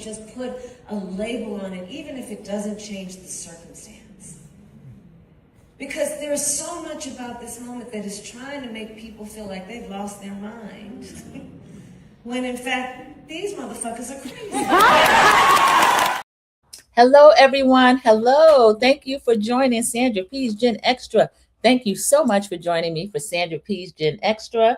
just put a label on it, even if it doesn't change the circumstance. Because there's so much about this moment that is trying to make people feel like they've lost their mind. When in fact, these motherfuckers are crazy. Hello, everyone. Hello. Thank you for joining Sandra P's Gen Extra. Thank you so much for joining me for Sandra P's Gen Extra.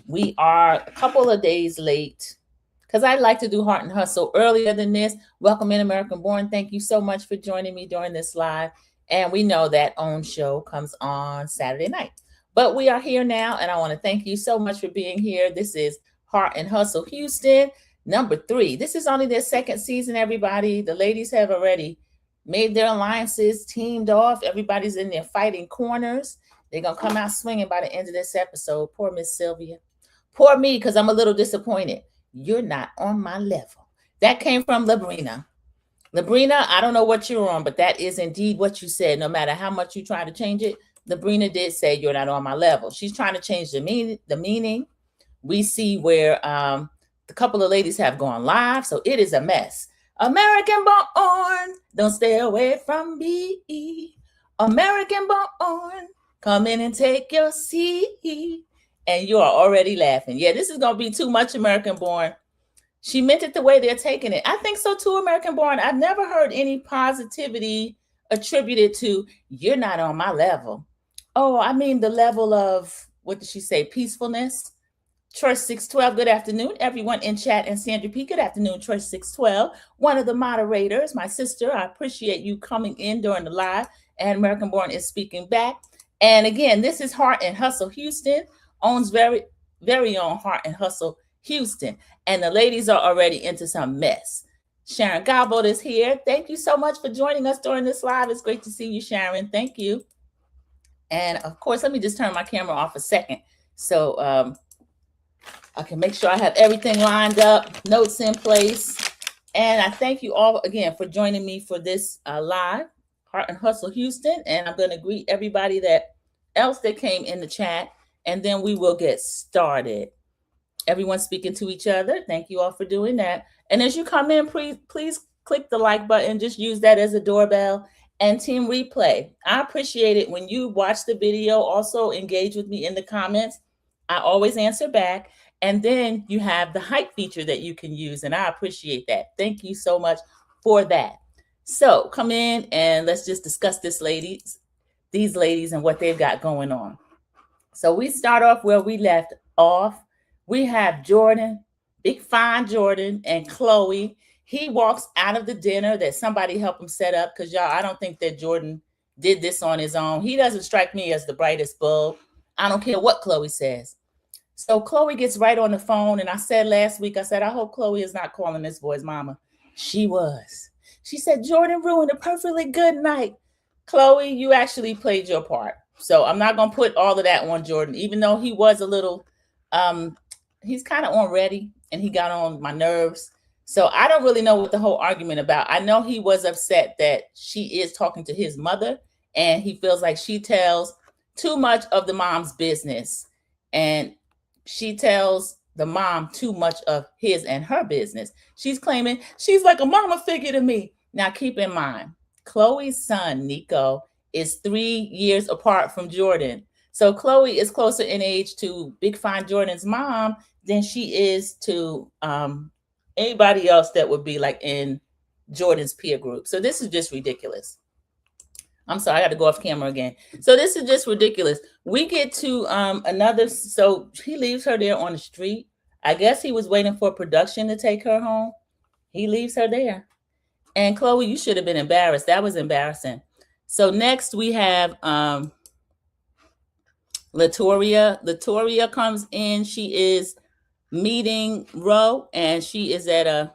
We are a couple of days late because I like to do Heart and Hustle earlier than this. Welcome in American Born. Thank you so much for joining me during this live. And we know that OWN show comes on Saturday night. But we are here now, and I want to thank you so much for being here. This is Heart and Hustle Houston. Number 3. This is only their second season, everybody. The ladies have already made their alliances, teamed off. Everybody's in there fighting corners. They're going to come out swinging by the end of this episode. Poor Miss Sylvia. Poor me, because I'm a little disappointed. You're not on my level. That came from Labrina. Labrina, I don't know what you're on, but that is indeed what you said. No matter how much you try to change it, Labrina did say you're not on my level. She's trying to change the meaning. We see where a couple of ladies have gone live, so it is a mess. American Born, don't stay away from me. American Born, come in and take your seat. And you are already laughing. Yeah, this is going to be too much American Born. She meant it the way they're taking it. I think so too, American Born. I've never heard any positivity attributed to you're not on my level. Oh, I mean the level of, what did she say, peacefulness? Church 612, good afternoon, everyone in chat, and Sandra P, good afternoon, Church 612, one of the moderators, my sister. I appreciate you coming in during the live, and American Born is speaking back. And again, this is Heart and Hustle Houston, OWN's very, very own Heart and Hustle Houston, and the ladies are already into some mess. Sharon Galbo is here. Thank you so much for joining us during this live. It's great to see you, Sharon. Thank you. And of course, let me just turn my camera off a second so I can make sure I have everything lined up, notes in place. And I thank you all again for joining me for this live, Heart and Hustle Houston. And I'm going to greet everybody else that came in the chat, and then we will get started. Everyone speaking to each other. Thank you all for doing that. And as you come in, please click the like button. Just use that as a doorbell. And Team Replay, I appreciate it when you watch the video. Also engage with me in the comments. I always answer back. And then you have the hype feature that you can use, and I appreciate that. Thank you so much for that. So come in and let's just discuss these ladies and what they've got going on. So we start off where we left off. We have Jordan, big fine Jordan, and Chloe. He walks out of the dinner that somebody helped him set up, because y'all, I don't think that Jordan did this on his own. He doesn't strike me as the brightest bulb. I don't care what Chloe says. So Chloe gets right on the phone, and I said last week, I said, I hope Chloe is not calling this boy's mama. She was. She said, Jordan ruined a perfectly good night. Chloe, you actually played your part. So I'm not going to put all of that on Jordan, even though he was a little, he's kind of on ready, and he got on my nerves. So I don't really know what the whole argument about. I know he was upset that she is talking to his mother, and he feels like she tells too much of the mom's business. And she tells the mom too much of his and her business. She's claiming she's like a mama figure to me. Now, keep in mind, Chloe's son, Nico, is 3 years apart from Jordan. So Chloe is closer in age to Big Fine Jordan's mom than she is to anybody else that would be like in Jordan's peer group. So this is just ridiculous. I'm sorry, I got to go off camera again. So this is just ridiculous. We get to so he leaves her there on the street. I guess he was waiting for production to take her home. He leaves her there. And Chloe, you should have been embarrassed. That was embarrassing. So next we have Latoria. Latoria comes in. She is meeting Ro, and she is at a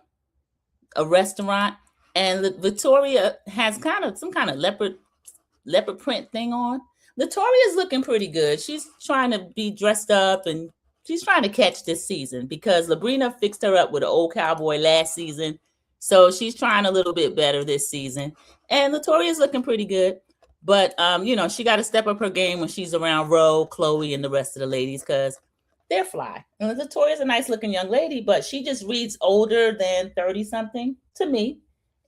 restaurant. And Latoria has some kind of leopard print thing on. Latoria is looking pretty good. She's trying to be dressed up, and she's trying to catch this season because Labrina fixed her up with an old cowboy last season. So she's trying a little bit better this season. And Latoria is looking pretty good. But, she got to step up her game when she's around Ro, Chloe, and the rest of the ladies, because they're fly. And Latoya's a nice looking young lady, but she just reads older than 30 something to me.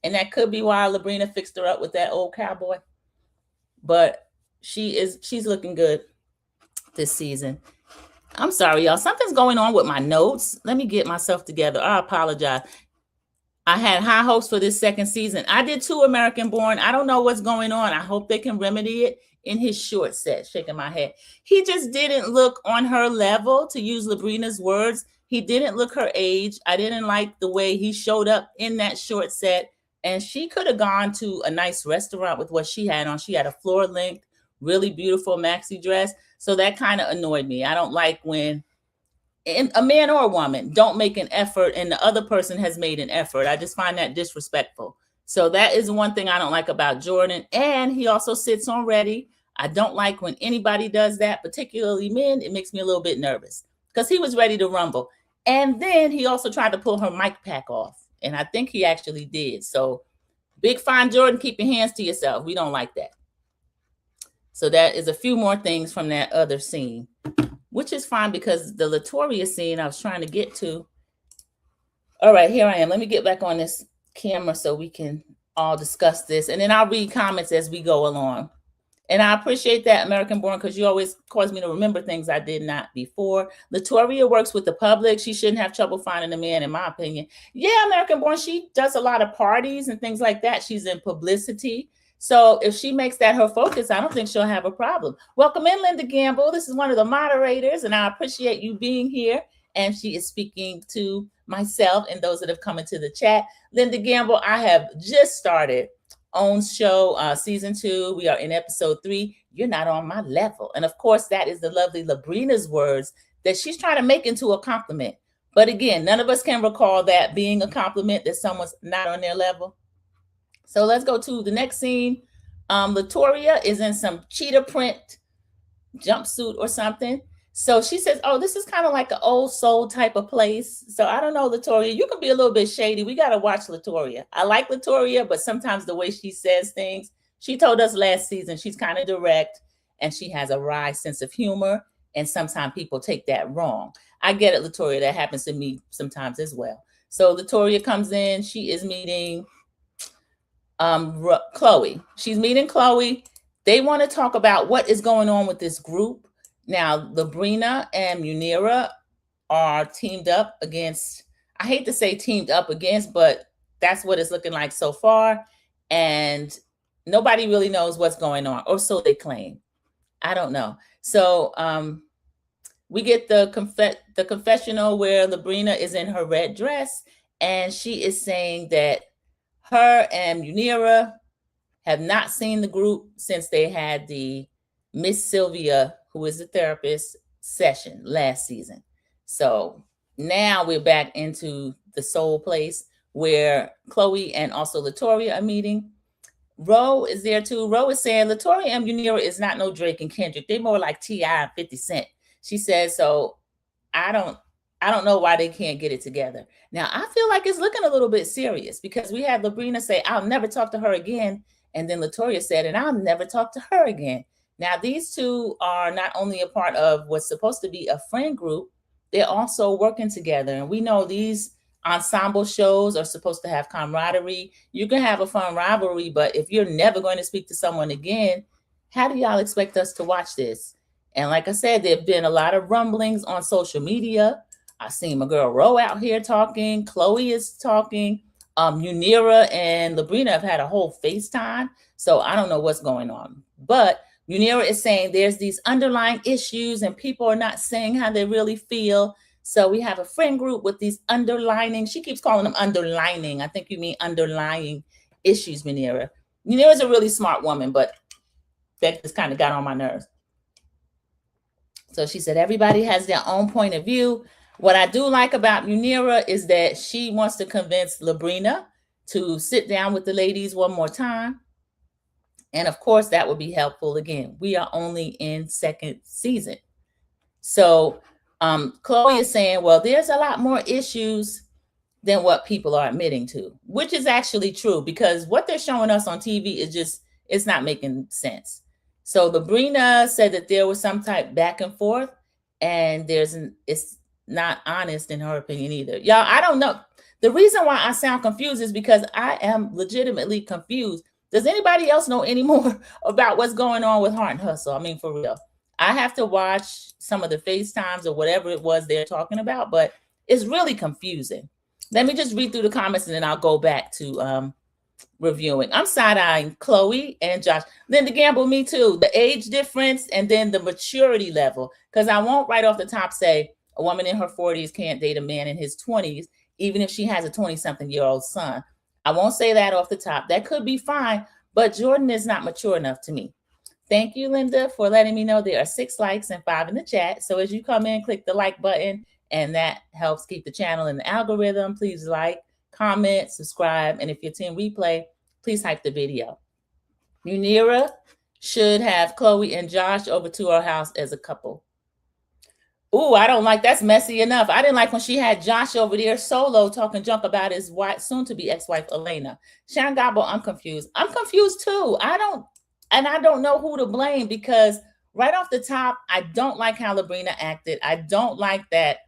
And that could be why Labrina fixed her up with that old cowboy. But she's looking good this season. I'm sorry, y'all. Something's going on with my notes. Let me get myself together. I apologize. I had high hopes for this second season. I did too, American Born. I don't know what's going on. I hope they can remedy it in his short set. Shaking my head. He just didn't look on her level, to use Labrina's words. He didn't look her age. I didn't like the way he showed up in that short set. And she could have gone to a nice restaurant with what she had on. She had a floor length, really beautiful maxi dress. So that kind of annoyed me. I don't like when a man or a woman don't make an effort and the other person has made an effort. I just find that disrespectful. So that is one thing I don't like about Jordan. And he also sits on ready. I don't like when anybody does that, particularly men. It makes me a little bit nervous because he was ready to rumble. And then he also tried to pull her mic pack off. And I think he actually did. So big fine Jordan, keep your hands to yourself. We don't like that. So that is a few more things from that other scene, which is fine because the Latoria scene I was trying to get to. All right, here I am. Let me get back on this camera so we can all discuss this. And then I'll read comments as we go along. And I appreciate that, American Born, because you always cause me to remember things I did not before. Latoria works with the public. She shouldn't have trouble finding a man, in my opinion. Yeah, American Born, she does a lot of parties and things like that. She's in publicity. So if she makes that her focus, I don't think she'll have a problem. Welcome in, Linda Gamble. This is one of the moderators, and I appreciate you being here. And she is speaking to myself and those that have come into the chat. Linda Gamble, I have just started OWN's show, season 2. We are in episode 3. You're not on my level. And of course, that is the lovely Labrina's words that she's trying to make into a compliment. But again, none of us can recall that being a compliment, that someone's not on their level. So let's go to the next scene. Latoria is in some cheetah print jumpsuit or something. So she says, oh, this is kind of like an old soul type of place. So I don't know, Latoria, you can be a little bit shady. We got to watch Latoria. I like Latoria, but sometimes the way she says things, she told us last season, she's kind of direct and she has a wry sense of humor. And sometimes people take that wrong. I get it, Latoria. That happens to me sometimes as well. So Latoria comes in. She is meeting Chloe. She's meeting Chloe. They want to talk about what is going on with this group. Now, Labrina and Munira are teamed up against, I hate to say teamed up against, but that's what it's looking like so far. And nobody really knows what's going on, or so they claim. I don't know. So we get the confessional where Labrina is in her red dress, and she is saying that her and Munira have not seen the group since they had the Miss Sylvia, who is a therapist, session last season. So now we're back into the soul place where Chloe and also Latoria are meeting. Ro is there too. Ro is saying Latoria and Munira is not no Drake and Kendrick. They're more like T.I. and 50 Cent. She says, so I don't know why they can't get it together. Now, I feel like it's looking a little bit serious because we had Labrina say, I'll never talk to her again. And then Latoria said, and I'll never talk to her again. Now, these two are not only a part of what's supposed to be a friend group, they're also working together. And we know these ensemble shows are supposed to have camaraderie. You can have a fun rivalry, but if you're never going to speak to someone again, how do y'all expect us to watch this? And like I said, there have been a lot of rumblings on social media. I've seen my girl Ro out here talking. Chloe is talking. Munira and Labrina have had a whole FaceTime. So I don't know what's going on. But Munira is saying there's these underlying issues and people are not saying how they really feel. So we have a friend group with these underlining, she keeps calling them underlining. I think you mean underlying issues, Munira. Munira's a really smart woman, but that just kind of got on my nerves. So she said, everybody has their own point of view. What I do like about Munira is that she wants to convince Labrina to sit down with the ladies one more time. And of course, that would be helpful. Again, we are only in second season. So Chloe is saying, well, there's a lot more issues than what people are admitting to, which is actually true because what they're showing us on TV is just, it's not making sense. So Labrina said that there was some type back and forth. and it's not honest in her opinion either. Y'all, I don't know. The reason why I sound confused is because I am legitimately confused. Does anybody else know any more about what's going on with Heart and Hustle? I mean, for real. I have to watch some of the FaceTimes or whatever it was they're talking about, but it's really confusing. Let me just read through the comments and then I'll go back to reviewing. I'm side-eyeing Chloe and Josh. Linda Gamble, me too. The age difference and then the maturity level. Because I won't right off the top say a woman in her 40s can't date a man in his 20s, even if she has a 20-something-year-old son. I won't say that off the top. That could be fine, but Jordan is not mature enough to me. Thank you, Linda, for letting me know there are 6 likes and 5 in the chat. So as you come in, click the like button, and that helps keep the channel in the algorithm. Please like, comment, subscribe, and if you're Team Replay, please hype the video. Munira should have Chloe and Josh over to her house as a couple. Ooh, I don't like that's messy enough. I didn't like when she had Josh over there solo talking junk about his wife, soon-to-be ex-wife Elena. Sharon Gobble, I'm confused. I'm confused too. I don't know who to blame because right off the top, I don't like how Labrina acted. I don't like that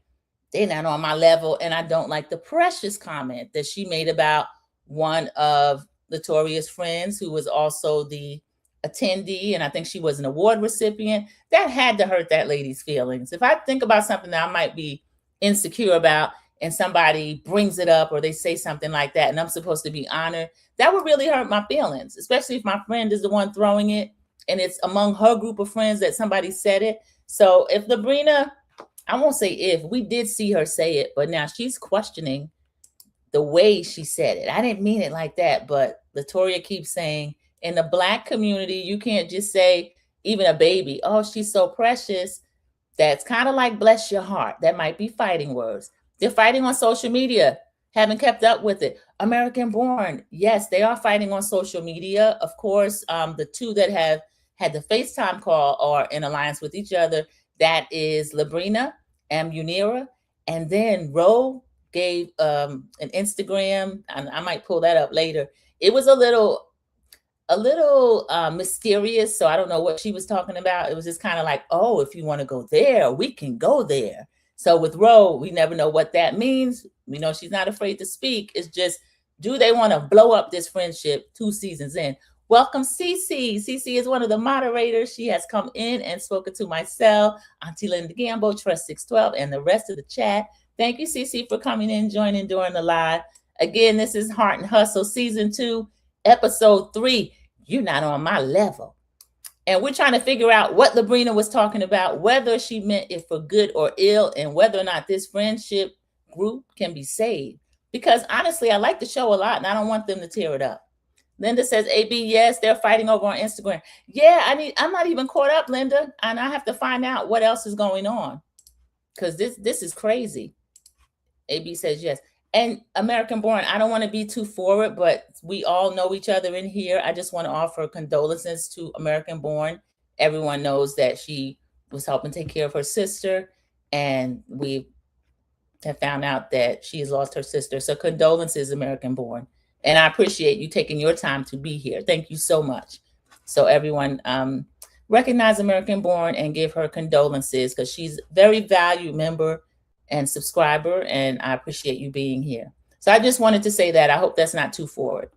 they're not on my level, and I don't like the Precious comment that she made about one of Latoria's friends who was also the attendee, and I think she was an award recipient. That had to hurt that lady's feelings. If I think about something that I might be insecure about and somebody brings it up or they say something like that and I'm supposed to be honored, that would really hurt my feelings, especially if my friend is the one throwing it and it's among her group of friends that somebody said it. So if Labrina, I won't say if, we did see her say it, but now she's questioning the way she said it. I didn't mean it like that, but Latoria keeps saying, in the Black community, you can't just say, even a baby, oh, she's so precious. That's kind of like bless your heart. That might be fighting words. They're fighting on social media, haven't kept up with it. American Born, yes, they are fighting on social media. Of course, the two that have had the FaceTime call are in alliance with each other. That is Labrina and Munira. And then Ro gave an Instagram, and I might pull that up later. It was a little mysterious, so I don't know what she was talking about. It was just kind of like, oh, if you want to go there, we can go there. So with Ro, we never know what that means. We know she's not afraid to speak. It's just, do they want to blow up this friendship 2 seasons in? Welcome, Cece. Cece is one of the moderators. She has come in and spoken to myself, Auntie Linda Gamble, Trust 612, and the rest of the chat. Thank you, Cece, for coming in, joining during the live. Again, this is Heart and Hustle, Season 2, Episode 3. You're not on my level. And we're trying to figure out what Labrina was talking about, whether she meant it for good or ill, and whether or not this friendship group can be saved. Because honestly, I like the show a lot, and I don't want them to tear it up. Linda says, AB, yes, they're fighting over on Instagram. Yeah, I'm not even caught up, Linda, and I have to find out what else is going on. Because this is crazy. AB says yes. And American Born, I don't want to be too forward, but we all know each other in here. I just want to offer condolences to American Born. Everyone knows that she was helping take care of her sister, and we have found out that she has lost her sister. So condolences, American Born. And I appreciate you taking your time to be here. Thank you so much. So everyone recognize American Born and give her condolences because she's a very valued member and subscriber, and I appreciate you being here. So I just wanted to say that. I hope that's not too forward.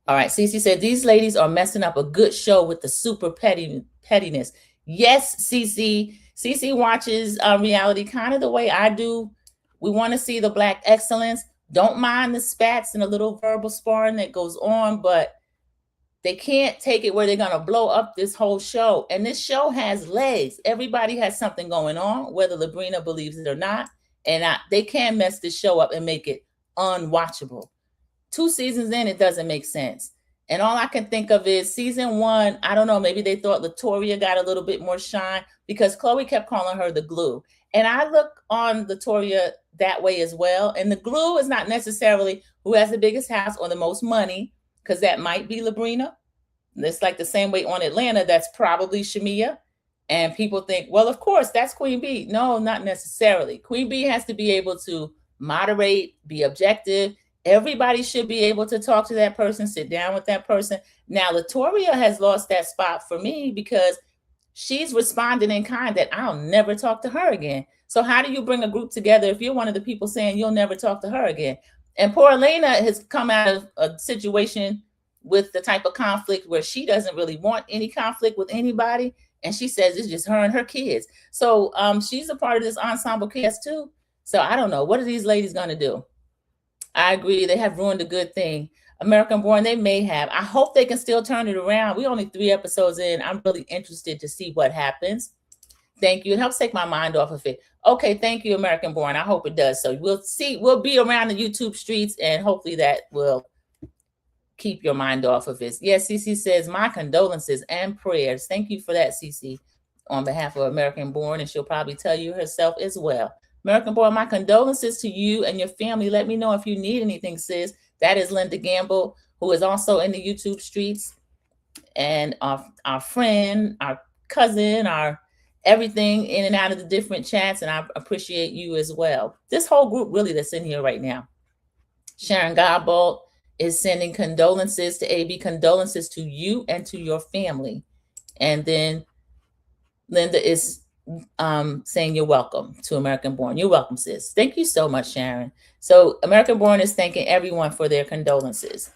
All right, Cece said, these ladies are messing up a good show with the super pettiness. Yes, Cece. Cece watches reality kind of the way I do. We want to see the Black excellence. Don't mind the spats and a little verbal sparring that goes on, but they can't take it where they're going to blow up this whole show. And this show has legs. Everybody has something going on, whether Labrina believes it or not. And they can mess this show up and make it unwatchable. 2 seasons in, it doesn't make sense. And all I can think of is season 1, I don't know, maybe they thought Latoria got a little bit more shine because Chloe kept calling her the glue. And I look on Latoria that way as well. And the glue is not necessarily who has the biggest house or the most money, because that might be Labrina. It's like the same way on Atlanta, that's probably Shamia. And people think, well, of course, that's Queen Bee. No, not necessarily. Queen Bee has to be able to moderate, be objective. Everybody should be able to talk to that person, sit down with that person. Now, Latoria has lost that spot for me because she's responding in kind that I'll never talk to her again. So how do you bring a group together if you're one of the people saying you'll never talk to her again? And poor Elena has come out of a situation with the type of conflict where she doesn't really want any conflict with anybody. And she says it's just her and her kids. So she's a part of this ensemble cast too. So I don't know. What are these ladies going to do? I agree. They have ruined a good thing. American Born, they may have. I hope they can still turn it around. We only 3 episodes in. I'm really interested to see what happens. Thank you. It helps take my mind off of it. Okay, thank you, American Born. I hope it does. So we'll see. We'll be around the YouTube streets, and hopefully that will keep your mind off of it. Yes, Cece says, my condolences and prayers. Thank you for that, Cece, on behalf of American Born, and she'll probably tell you herself as well. American Born, my condolences to you and your family. Let me know if you need anything, sis. That is Linda Gamble, who is also in the YouTube streets, and our friend, our cousin, our everything in and out of the different chats, and I appreciate you as well. This whole group really that's in here right now. Sharon Godbolt is sending condolences to AB, condolences to you and to your family. And then Linda is saying you're welcome to American Born. You're welcome, sis. Thank you so much, Sharon. So American Born is thanking everyone for their condolences.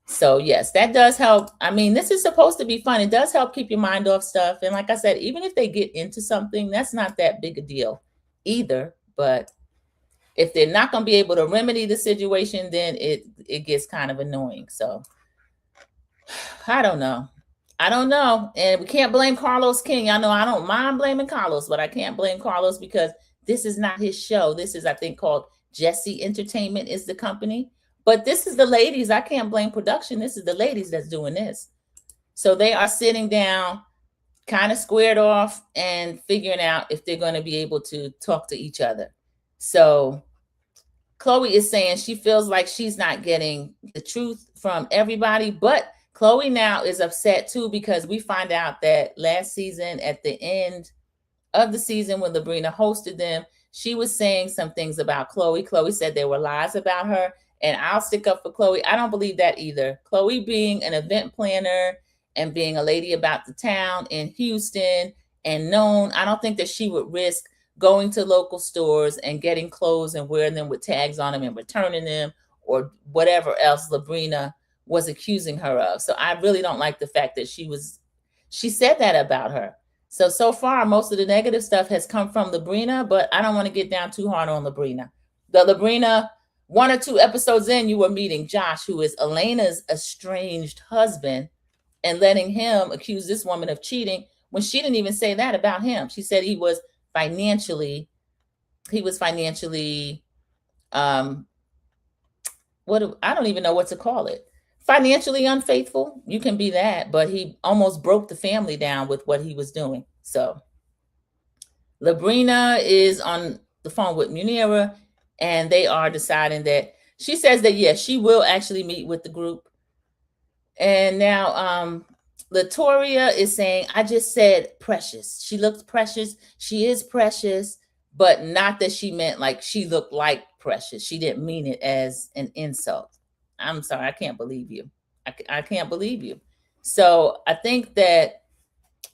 So yes, that does help. I mean, this is supposed to be fun. It does help keep your mind off stuff. And like I said, even if they get into something, that's not that big a deal either. But if they're not going to be able to remedy the situation, then it gets kind of annoying. So I don't know. And we can't blame Carlos King. I know I don't mind blaming Carlos, but I can't blame Carlos because this is not his show. This is, I think, called Jesse Entertainment is the company. But this is the ladies. I can't blame production. This is the ladies that's doing this. So they are sitting down, kind of squared off and figuring out if they're going to be able to talk to each other. So Chloe is saying she feels like she's not getting the truth from everybody, but Chloe now is upset too because we find out that last season at the end of the season when Labrina hosted them, she was saying some things about Chloe. Chloe said there were lies about her, and I'll stick up for Chloe. I don't believe that either. Chloe being an event planner and being a lady about the town in Houston and known, I don't think that she would risk going to local stores and getting clothes and wearing them with tags on them and returning them or whatever else Labrina was accusing her of. So I really don't like the fact that she said that about her. So far, most of the negative stuff has come from Labrina, but I don't want to get down too hard on Labrina. The Labrina, 1 or 2 episodes in, you were meeting Josh, who is Elena's estranged husband, and letting him accuse this woman of cheating when she didn't even say that about him. She said he was financially, I don't even know what to call it. Financially unfaithful. You can be that, but he almost broke the family down with what he was doing. So Labrina is on the phone with Munira, and they are deciding that she says that, yes, she will actually meet with the group. And now Latoria is saying, I just said precious. She looks precious. She is precious, but not that she meant like she looked like precious. She didn't mean it as an insult. I'm sorry. I can't believe you. I can't believe you. So I think that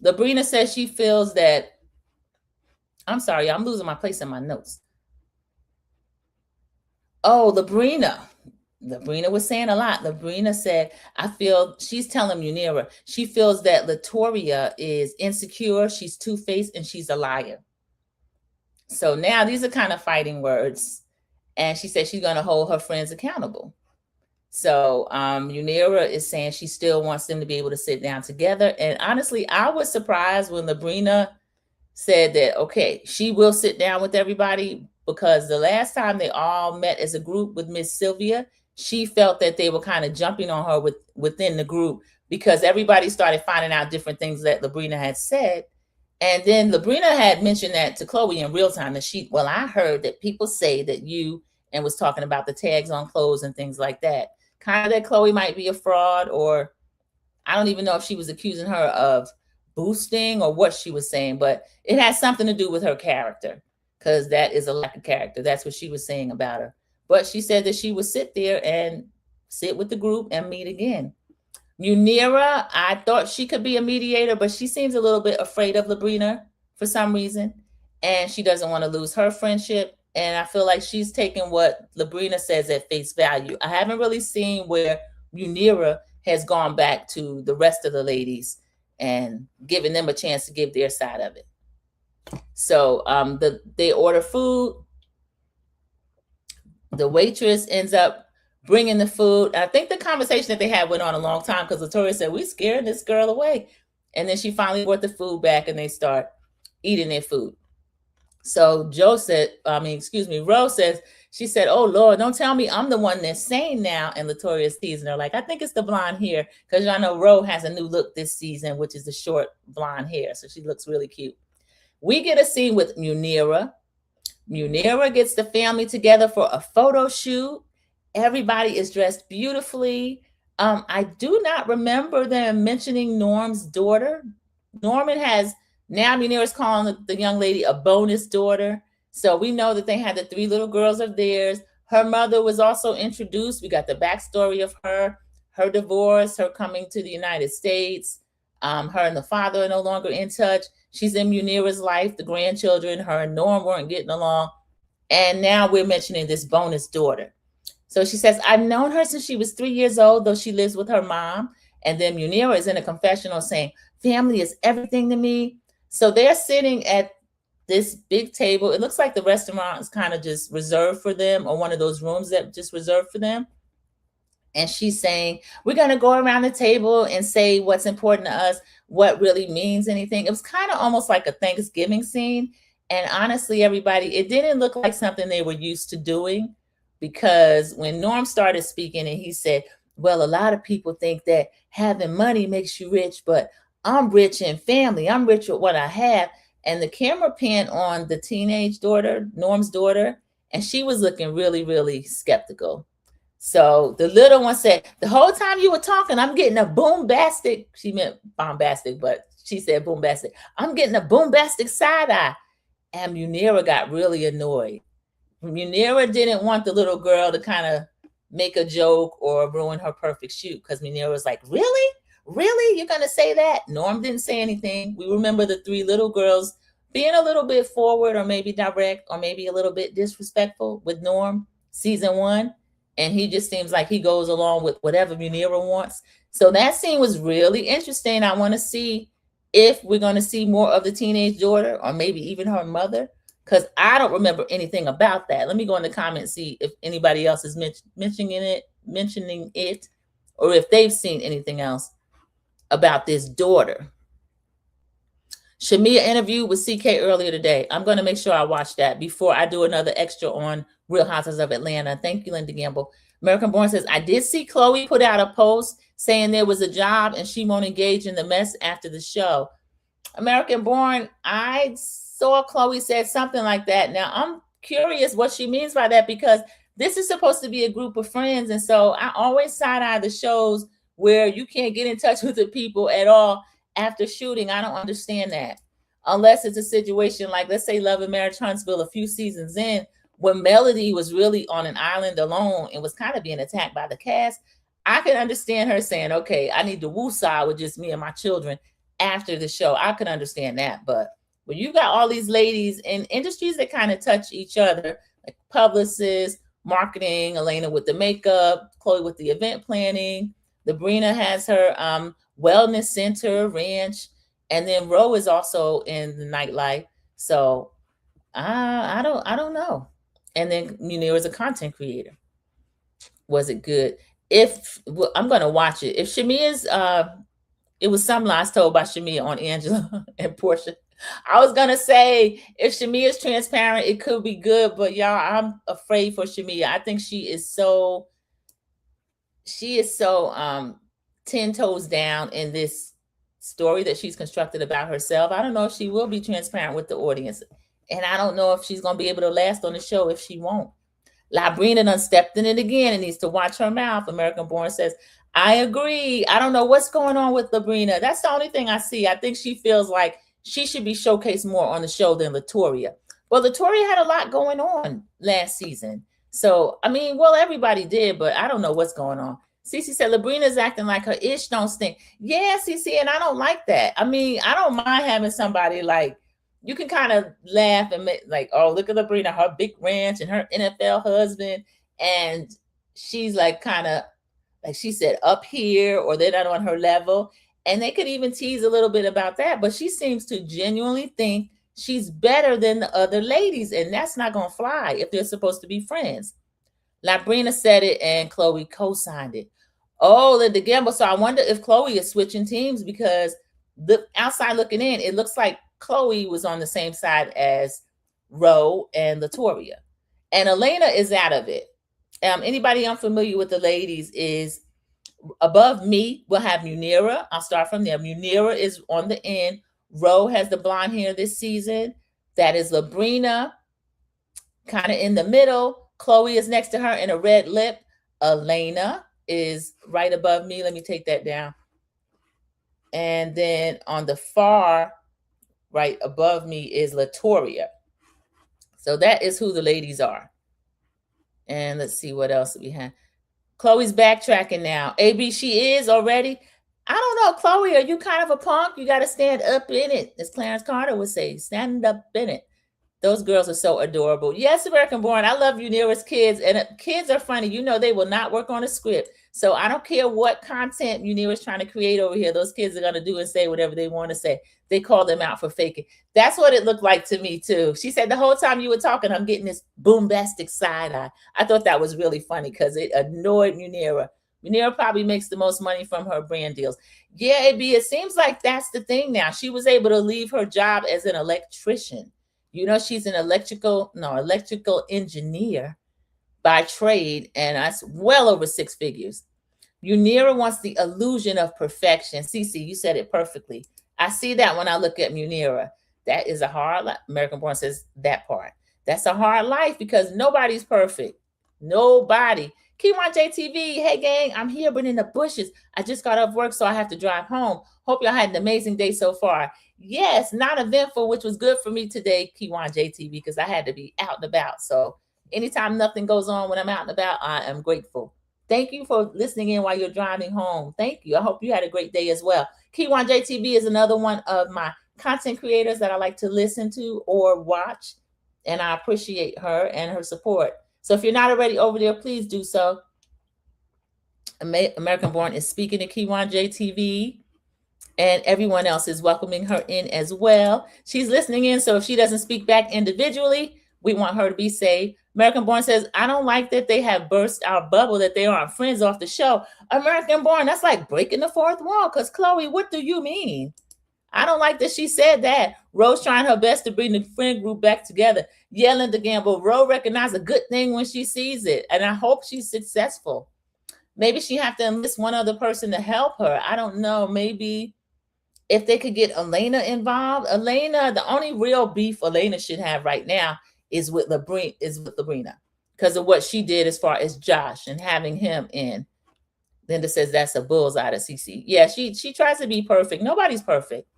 Labrina says she feels that, I'm sorry, I'm losing my place in my notes. Oh, Labrina was saying a lot. Labrina said, she's telling Munira, she feels that Latoria is insecure, she's two-faced, and she's a liar. So now these are kind of fighting words. And she said she's going to hold her friends accountable. So Munira is saying she still wants them to be able to sit down together. And honestly, I was surprised when Labrina said that, okay, she will sit down with everybody, because the last time they all met as a group with Miss Sylvia, she felt that they were kind of jumping on her within the group because everybody started finding out different things that Labrina had said. And then Labrina had mentioned that to Chloe in real time that I heard that people say that you, and was talking about the tags on clothes and things like that. Kind of that Chloe might be a fraud, or I don't even know if she was accusing her of boosting or what she was saying, but it has something to do with her character, because that is a lack of character. That's what she was saying about her. But she said that she would sit there and sit with the group and meet again. Munira, I thought she could be a mediator, but she seems a little bit afraid of Labrina for some reason. And she doesn't want to lose her friendship. And I feel like she's taking what Labrina says at face value. I haven't really seen where Munira has gone back to the rest of the ladies and giving them a chance to give their side of it. So they order food. The waitress ends up bringing the food. I think the conversation that they had went on a long time because Latoya said, "We scaring this girl away." And then she finally brought the food back and they start eating their food. So Rose says, she said, "Oh Lord, don't tell me I'm the one that's saying now." And Latoya is teasing her like, "I think it's the blonde hair," because y'all know Ro has a new look this season, which is the short blonde hair. So she looks really cute. We get a scene with Munira. Munira gets the family together for a photo shoot. Everybody is dressed beautifully. I do not remember them mentioning Norm's daughter. Norman has, now Munira's calling the young lady a bonus daughter. So we know that they had the 3 little girls of theirs. Her mother was also introduced. We got the backstory of her divorce, her coming to the United States. Her and the father are no longer in touch. She's in Munira's life, the grandchildren, her and Norm weren't getting along. And now we're mentioning this bonus daughter. So she says, "I've known her since she was 3 years old, though she lives with her mom." And then Munira is in a confessional saying, "Family is everything to me." So they're sitting at this big table. It looks like the restaurant is kind of just reserved for them, or one of those rooms that just reserved for them. And she's saying, "We're going to go around the table and say what's important to us, what really means anything." It was kind of almost like a Thanksgiving scene. And honestly, everybody, it didn't look like something they were used to doing, because when Norm started speaking and he said, "Well, a lot of people think that having money makes you rich, but I'm rich in family. I'm rich with what I have." And the camera panned on the teenage daughter, Norm's daughter, and she was looking really, really skeptical. So the little one said, "The whole time you were talking, I'm getting a boombastic." She meant bombastic, but she said boombastic. "I'm getting a boombastic side eye." And Munira got really annoyed. Munira didn't want the little girl to kind of make a joke or ruin her perfect shoot, because Munira was like, "Really? Really? You're going to say that?" Norm didn't say anything. We remember the 3 little girls being a little bit forward, or maybe direct, or maybe a little bit disrespectful with Norm season 1. And he just seems like he goes along with whatever Munira wants. So that scene was really interesting. I want to see if we're going to see more of the teenage daughter, or maybe even her mother, because I don't remember anything about that. Let me go in the comments, see if anybody else is mentioning it, or if they've seen anything else about this daughter. Shamia interviewed with CK earlier today. I'm going to make sure I watch that before I do another extra on Real Housewives of Atlanta. Thank you, Linda Gamble. American Born says, "I did see Chloe put out a post saying there was a job and she won't engage in the mess after the show." American Born, I saw Chloe said something like that. Now, I'm curious what she means by that, because this is supposed to be a group of friends. And so I always side-eye the shows where you can't get in touch with the people at all after shooting. I don't understand that. Unless it's a situation like, let's say, Love and Marriage Huntsville a few seasons in, when Melody was really on an island alone and was kind of being attacked by the cast. I can understand her saying, "Okay, I need to woosah with just me and my children after the show." I can understand that. But when you got all these ladies in industries that kind of touch each other, like publicists, marketing, Elena with the makeup, Chloe with the event planning, Labrina has her wellness center, ranch, and then Ro is also in the nightlife. So I don't know. And then Munira is a content creator. Was it good? I'm going to watch it. If Shamia's, it was some lies told by Shamia on Angela and Portia. I was going to say, if Shamia is transparent, it could be good, but y'all, I'm afraid for Shamia. I think she is so 10 toes down in this story that she's constructed about herself. I don't know if she will be transparent with the audience. And I don't know if she's going to be able to last on the show if she won't. Labrina done stepped in it again and needs to watch her mouth. American Born says, "I agree. I don't know what's going on with Labrina. That's the only thing I see. I think she feels like she should be showcased more on the show than Latoria. Well, Latoria had a lot going on last season. So, I mean, well, everybody did, but I don't know what's going on. Cece said Labrina's acting like her ish don't stink. Yeah, Cece, and I don't like that. I mean, I don't mind having somebody like you can kind of laugh and make like, oh, look at Labrina, her big ranch and her NFL husband, and she's like kind of like she said up here, or they're not on her level, and they could even tease a little bit about that. But she seems to genuinely think she's better than the other ladies, and that's not gonna fly if they're supposed to be friends. Labrina said it, and Chloe co-signed it. Oh, the gamble. So I wonder if Chloe is switching teams because the outside looking in, it looks like Chloe was on the same side as Ro and Latoria, and Elena is out of it. Anybody unfamiliar with the ladies is above me. We'll have Munira. I'll start from there. Munira is on the end. Ro has the blonde hair this season. That is Labrina, kind of in the middle. Chloe is next to her in a red lip. Elena is right above me. Let me take that down. And then on the far right above me is Latoria. So that is who the ladies are. And let's see what else we have. Chloe's backtracking now. AB, she is already. I don't know, Chloe, are you kind of a punk? You got to stand up in it, as Clarence Carter would say. Stand up in it. Those girls are so adorable. Yes, American Born. I love you, nearest kids. And kids are funny. You know, they will not work on a script. So I don't care what content Munira is trying to create over here. Those kids are going to do and say whatever they want to say. They call them out for faking. That's what it looked like to me, too. She said the whole time you were talking, I'm getting this bombastic side eye. I thought that was really funny because it annoyed Munira. Munira probably makes the most money from her brand deals. Yeah, it seems like that's the thing now. She was able to leave her job as an electrician. You know, she's an electrical engineer by trade, and that's well over 6 figures. Munira wants the illusion of perfection. Cece, you said it perfectly. I see that when I look at Munira. That is a hard life. American Born says that part. That's a hard life because nobody's perfect. Nobody. Kiwan JTV, hey gang, I'm here but in the bushes. I just got off work, so I have to drive home. Hope y'all had an amazing day so far. Yes, not eventful, which was good for me today, Kiwan JTV, because I had to be out and about. So anytime nothing goes on when I'm out and about, I am grateful. Thank you for listening in while you're driving home. Thank you. I hope you had a great day as well. Kiwan JTV is another one of my content creators that I like to listen to or watch, and I appreciate her and her support. So if you're not already over there, please do so. American Born is speaking to Kiwan JTV, and everyone else is welcoming her in as well. She's listening in, so if she doesn't speak back individually, we want her to be safe. American Born says, I don't like that they have burst our bubble, that they aren't friends off the show. American Born, that's like breaking the fourth wall, because Chloe, what do you mean? I don't like that she said that. Rose trying her best to bring the friend group back together. Yelling to gamble. Rose recognizes a good thing when she sees it, and I hope she's successful. Maybe she have to enlist one other person to help her. I don't know. Maybe if they could get Elena involved. Elena, the only real beef Elena should have right now is with Labrina because of what she did as far as Josh and having him in. Linda says that's a bullseye to CC. Yeah, she tries to be perfect. Nobody's perfect.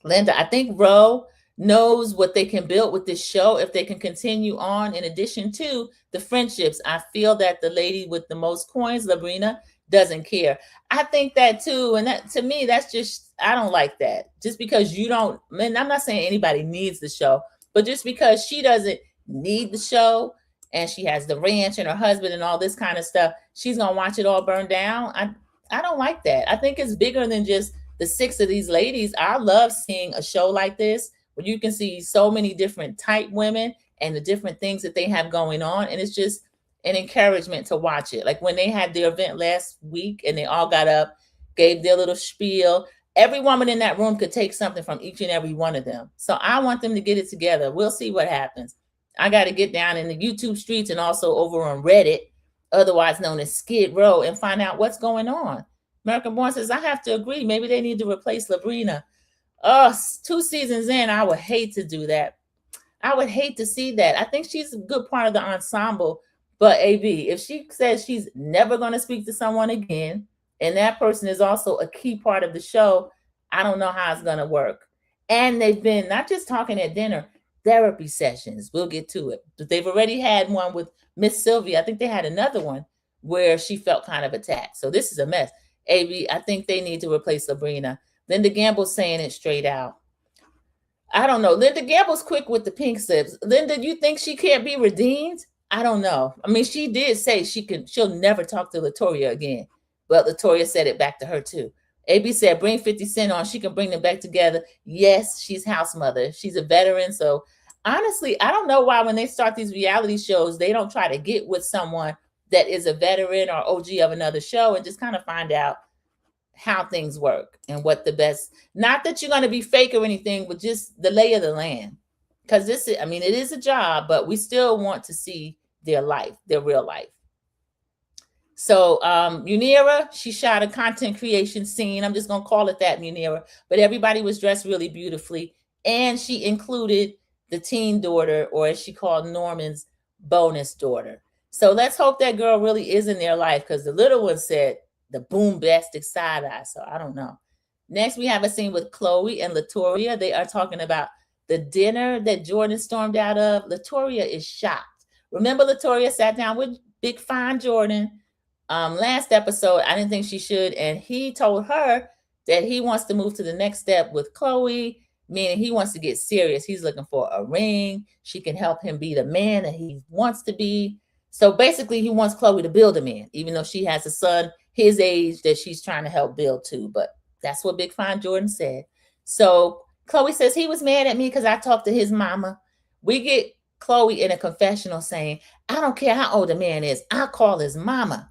Linda, I think Ro knows what they can build with this show if they can continue on. In addition to the friendships, I feel that the lady with the most coins, Labrina, doesn't care. I think that too, and that to me, that's just, I don't like that. Just because you don't, and I'm not saying anybody needs the show, but just because she doesn't need the show and she has the ranch and her husband and all this kind of stuff, she's gonna watch it all burn down. I don't like that. I think it's bigger than just the 6 of these ladies. I love seeing a show like this where you can see so many different type women and the different things that they have going on. And it's just an encouragement to watch it. Like when they had their event last week and they all got up, gave their little spiel. Every woman in that room could take something from each and every one of them. So I want them to get it together. We'll see what happens. I got to get down in the YouTube streets and also over on Reddit, otherwise known as Skid Row, and find out what's going on. American Born says, I have to agree. Maybe they need to replace Labrina. 2 seasons in, I would hate to do that. I would hate to see that. I think she's a good part of the ensemble. But AB, if she says she's never going to speak to someone again, and that person is also a key part of the show, I don't know how it's going to work. And they've been not just talking at dinner, therapy sessions. We'll get to it. But they've already had one with Miss Sylvia. I think they had another one where she felt kind of attacked. So this is a mess. AB, I think they need to replace Labrina. Linda Gamble's saying it straight out. I don't know. Linda Gamble's quick with the pink slips. Linda, you think she can't be redeemed? I don't know. I mean, she did say she'll never talk to Latoria again. But Latoria said it back to her too. AB said, bring 50 Cent on. She can bring them back together. Yes, she's house mother. She's a veteran. So honestly, I don't know why when they start these reality shows, they don't try to get with someone that is a veteran or OG of another show and just kind of find out how things work and what the best, not that you're going to be fake or anything, but just the lay of the land. Because this is, I mean, it is a job, but we still want to see their life, their real life. So Munira, she shot a content creation scene. I'm just going to call it that, Munira. But everybody was dressed really beautifully. And she included the teen daughter, or as she called Norman's bonus daughter. So let's hope that girl really is in their life, because the little one said the boombastic side eye. So I don't know. Next, we have a scene with Chloe and Latoria. They are talking about the dinner that Jordan stormed out of. Latoria is shocked. Remember, Latoria sat down with Big Fine Jordan last episode. I didn't think she should. And he told her that he wants to move to the next step with Chloe, meaning he wants to get serious. He's looking for a ring. She can help him be the man that he wants to be. So basically, he wants Chloe to build a man, even though she has a son his age that she's trying to help build too. But that's what Big Fine Jordan said. So Chloe says he was mad at me because I talked to his mama. We get Chloe in a confessional saying, I don't care how old the man is. I'll call his mama.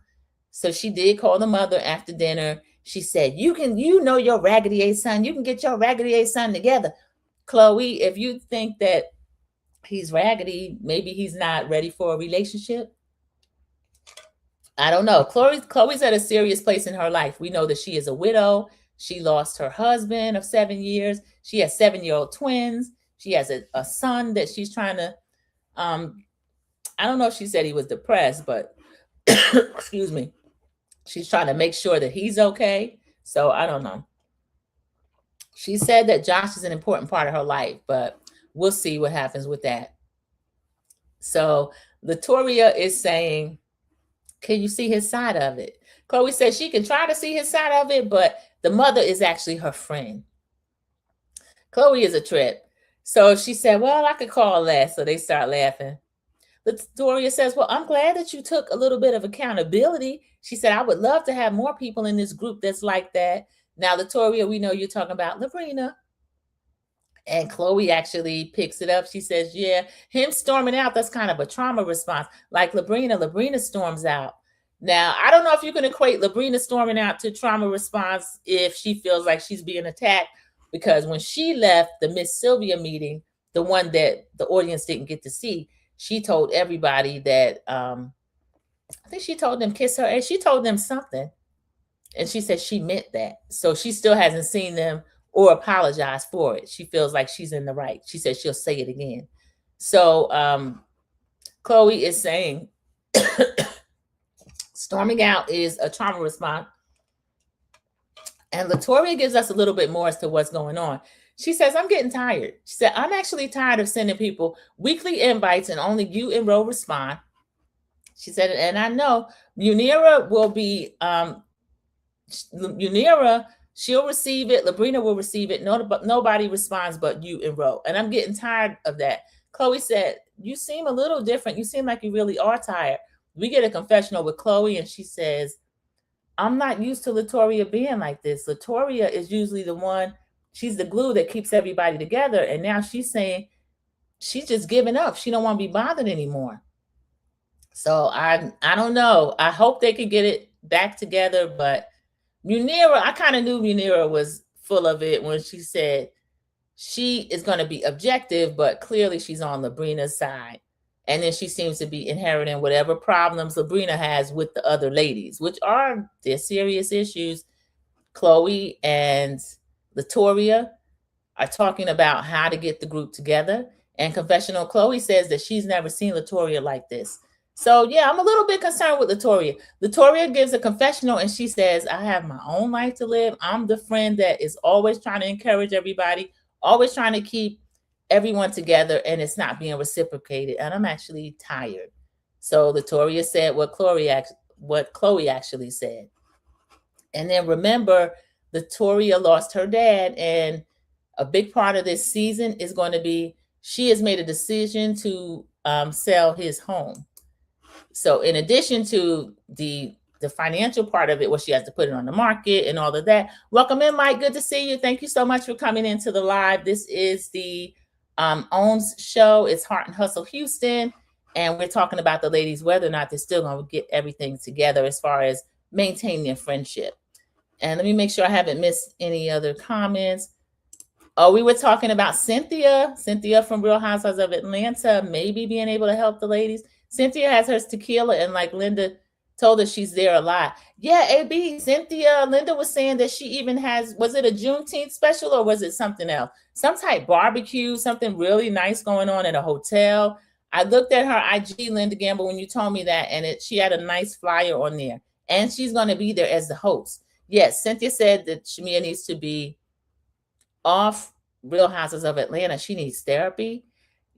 So she did call the mother after dinner. She said, you know your Raggedy A son. You can get your Raggedy A son together. Chloe, if you think that he's raggedy, maybe he's not ready for a relationship. I don't know. Chloe's at a serious place in her life. We know that she is a widow. She lost her husband of 7 years. She has 7-year-old twins. She has a son that she's trying to, I don't know if she said he was depressed, but excuse me. She's trying to make sure that he's okay. So I don't know. She said that Josh is an important part of her life, but we'll see what happens with that. So Latoria is saying, can you see his side of it? Chloe says she can try to see his side of it, but the mother is actually her friend. Chloe is a trip. So she said, well, I could call that. So they start laughing. Latoria says, well, I'm glad that you took a little bit of accountability. She said, I would love to have more people in this group that's like that. Now, Latoria, we know you're talking about Labrina. And Chloe actually picks it up. She says, yeah, him storming out, that's kind of a trauma response. Like Labrina storms out. Now, I don't know if you can equate Labrina storming out to trauma response if she feels like she's being attacked, because when she left the Miss Sylvia meeting, the one that the audience didn't get to see, she told everybody that, I think she told them kiss her, and she told them something. And she said she meant that. So she still hasn't seen them or apologized for it. She feels like she's in the right. She said she'll say it again. So Chloe is saying storming out is a trauma response. And Latoria gives us a little bit more as to what's going on. She says, I'm getting tired. She said, I'm actually tired of sending people weekly invites and only you and Ro respond. She said, and I know Munira will be, Munira, she'll receive it. Labrina will receive it. Nobody responds but you and Ro. And I'm getting tired of that. Chloe said, you seem a little different. You seem like you really are tired. We get a confessional with Chloe and she says, I'm not used to Latoria being like this. Latoria is usually the one, she's the glue that keeps everybody together. And now she's saying she's just giving up. She don't want to be bothered anymore. So I don't know. I hope they could get it back together. But Munira, I kind of knew Munira was full of it when she said she is going to be objective, but clearly she's on Labrina's side. And then she seems to be inheriting whatever problems Labrina has with the other ladies, which are their serious issues. Chloe and Latoria are talking about how to get the group together. And confessional Chloe says that she's never seen Latoria like this. So, yeah, I'm a little bit concerned with Latoria. Latoria gives a confessional and she says, I have my own life to live. I'm the friend that is always trying to encourage everybody, always trying to keep everyone together, and it's not being reciprocated. And I'm actually tired. So Latoria said what Chloe what Chloe actually said. And then remember, Latoria lost her dad, and a big part of this season is going to be she has made a decision to sell his home. So in addition to the financial part of it, where she has to put it on the market and all of that. Welcome in, Mike. Good to see you. Thank you so much for coming into the live. This is the OWNS show. It's Heart and Hustle Houston. And we're talking about the ladies, whether or not they're still going to get everything together as far as maintaining their friendship. And let me make sure I haven't missed any other comments. Oh, we were talking about Cynthia from Real Housewives of Atlanta, maybe being able to help the ladies. Cynthia has her tequila, and like Linda told us, she's there a lot. Yeah, AB, Linda was saying that she even has, was it a Juneteenth special or was it something else? Some type barbecue, something really nice going on at a hotel. I looked at her IG, Linda Gamble, when you told me that, and she had a nice flyer on there. And she's going to be there as the host. Yes, Cynthia said that Shamia needs to be off Real Houses of Atlanta. She needs therapy.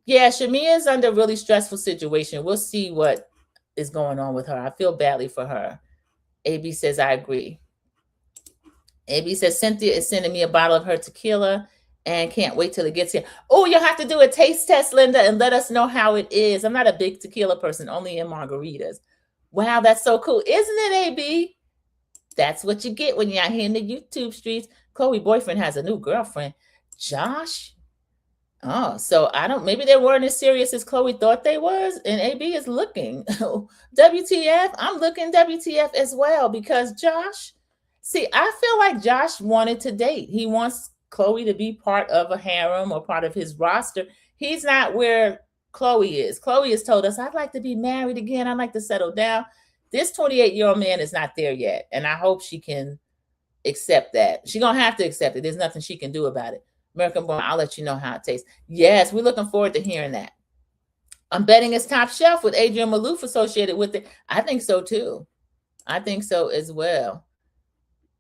Yeah, Shamia is under a really stressful situation. We'll see what is going on with her. I feel badly for her. AB says, I agree. AB says, Cynthia is sending me a bottle of her tequila and can't wait till it gets here. Oh, you'll have to do a taste test, Linda, and let us know how it is. I'm not a big tequila person, only in margaritas. Wow, that's so cool. Isn't it, AB? That's what you get when you're out here in the YouTube streets. Chloe's boyfriend has a new girlfriend. Josh? Oh, so maybe they weren't as serious as Chloe thought they was, and AB is looking. WTF? I'm looking WTF as well, because Josh, see, I feel like Josh wanted to date. He wants Chloe to be part of a harem or part of his roster. He's not where Chloe is. Chloe has told us, I'd like to be married again. I'd like to settle down. This 28-year-old man is not there yet, and I hope she can accept that. She's going to have to accept it. There's nothing she can do about it. American Born, I'll let you know how it tastes. Yes, we're looking forward to hearing that. I'm betting it's top shelf with Adrian Malouf associated with it. I think so, too. I think so as well.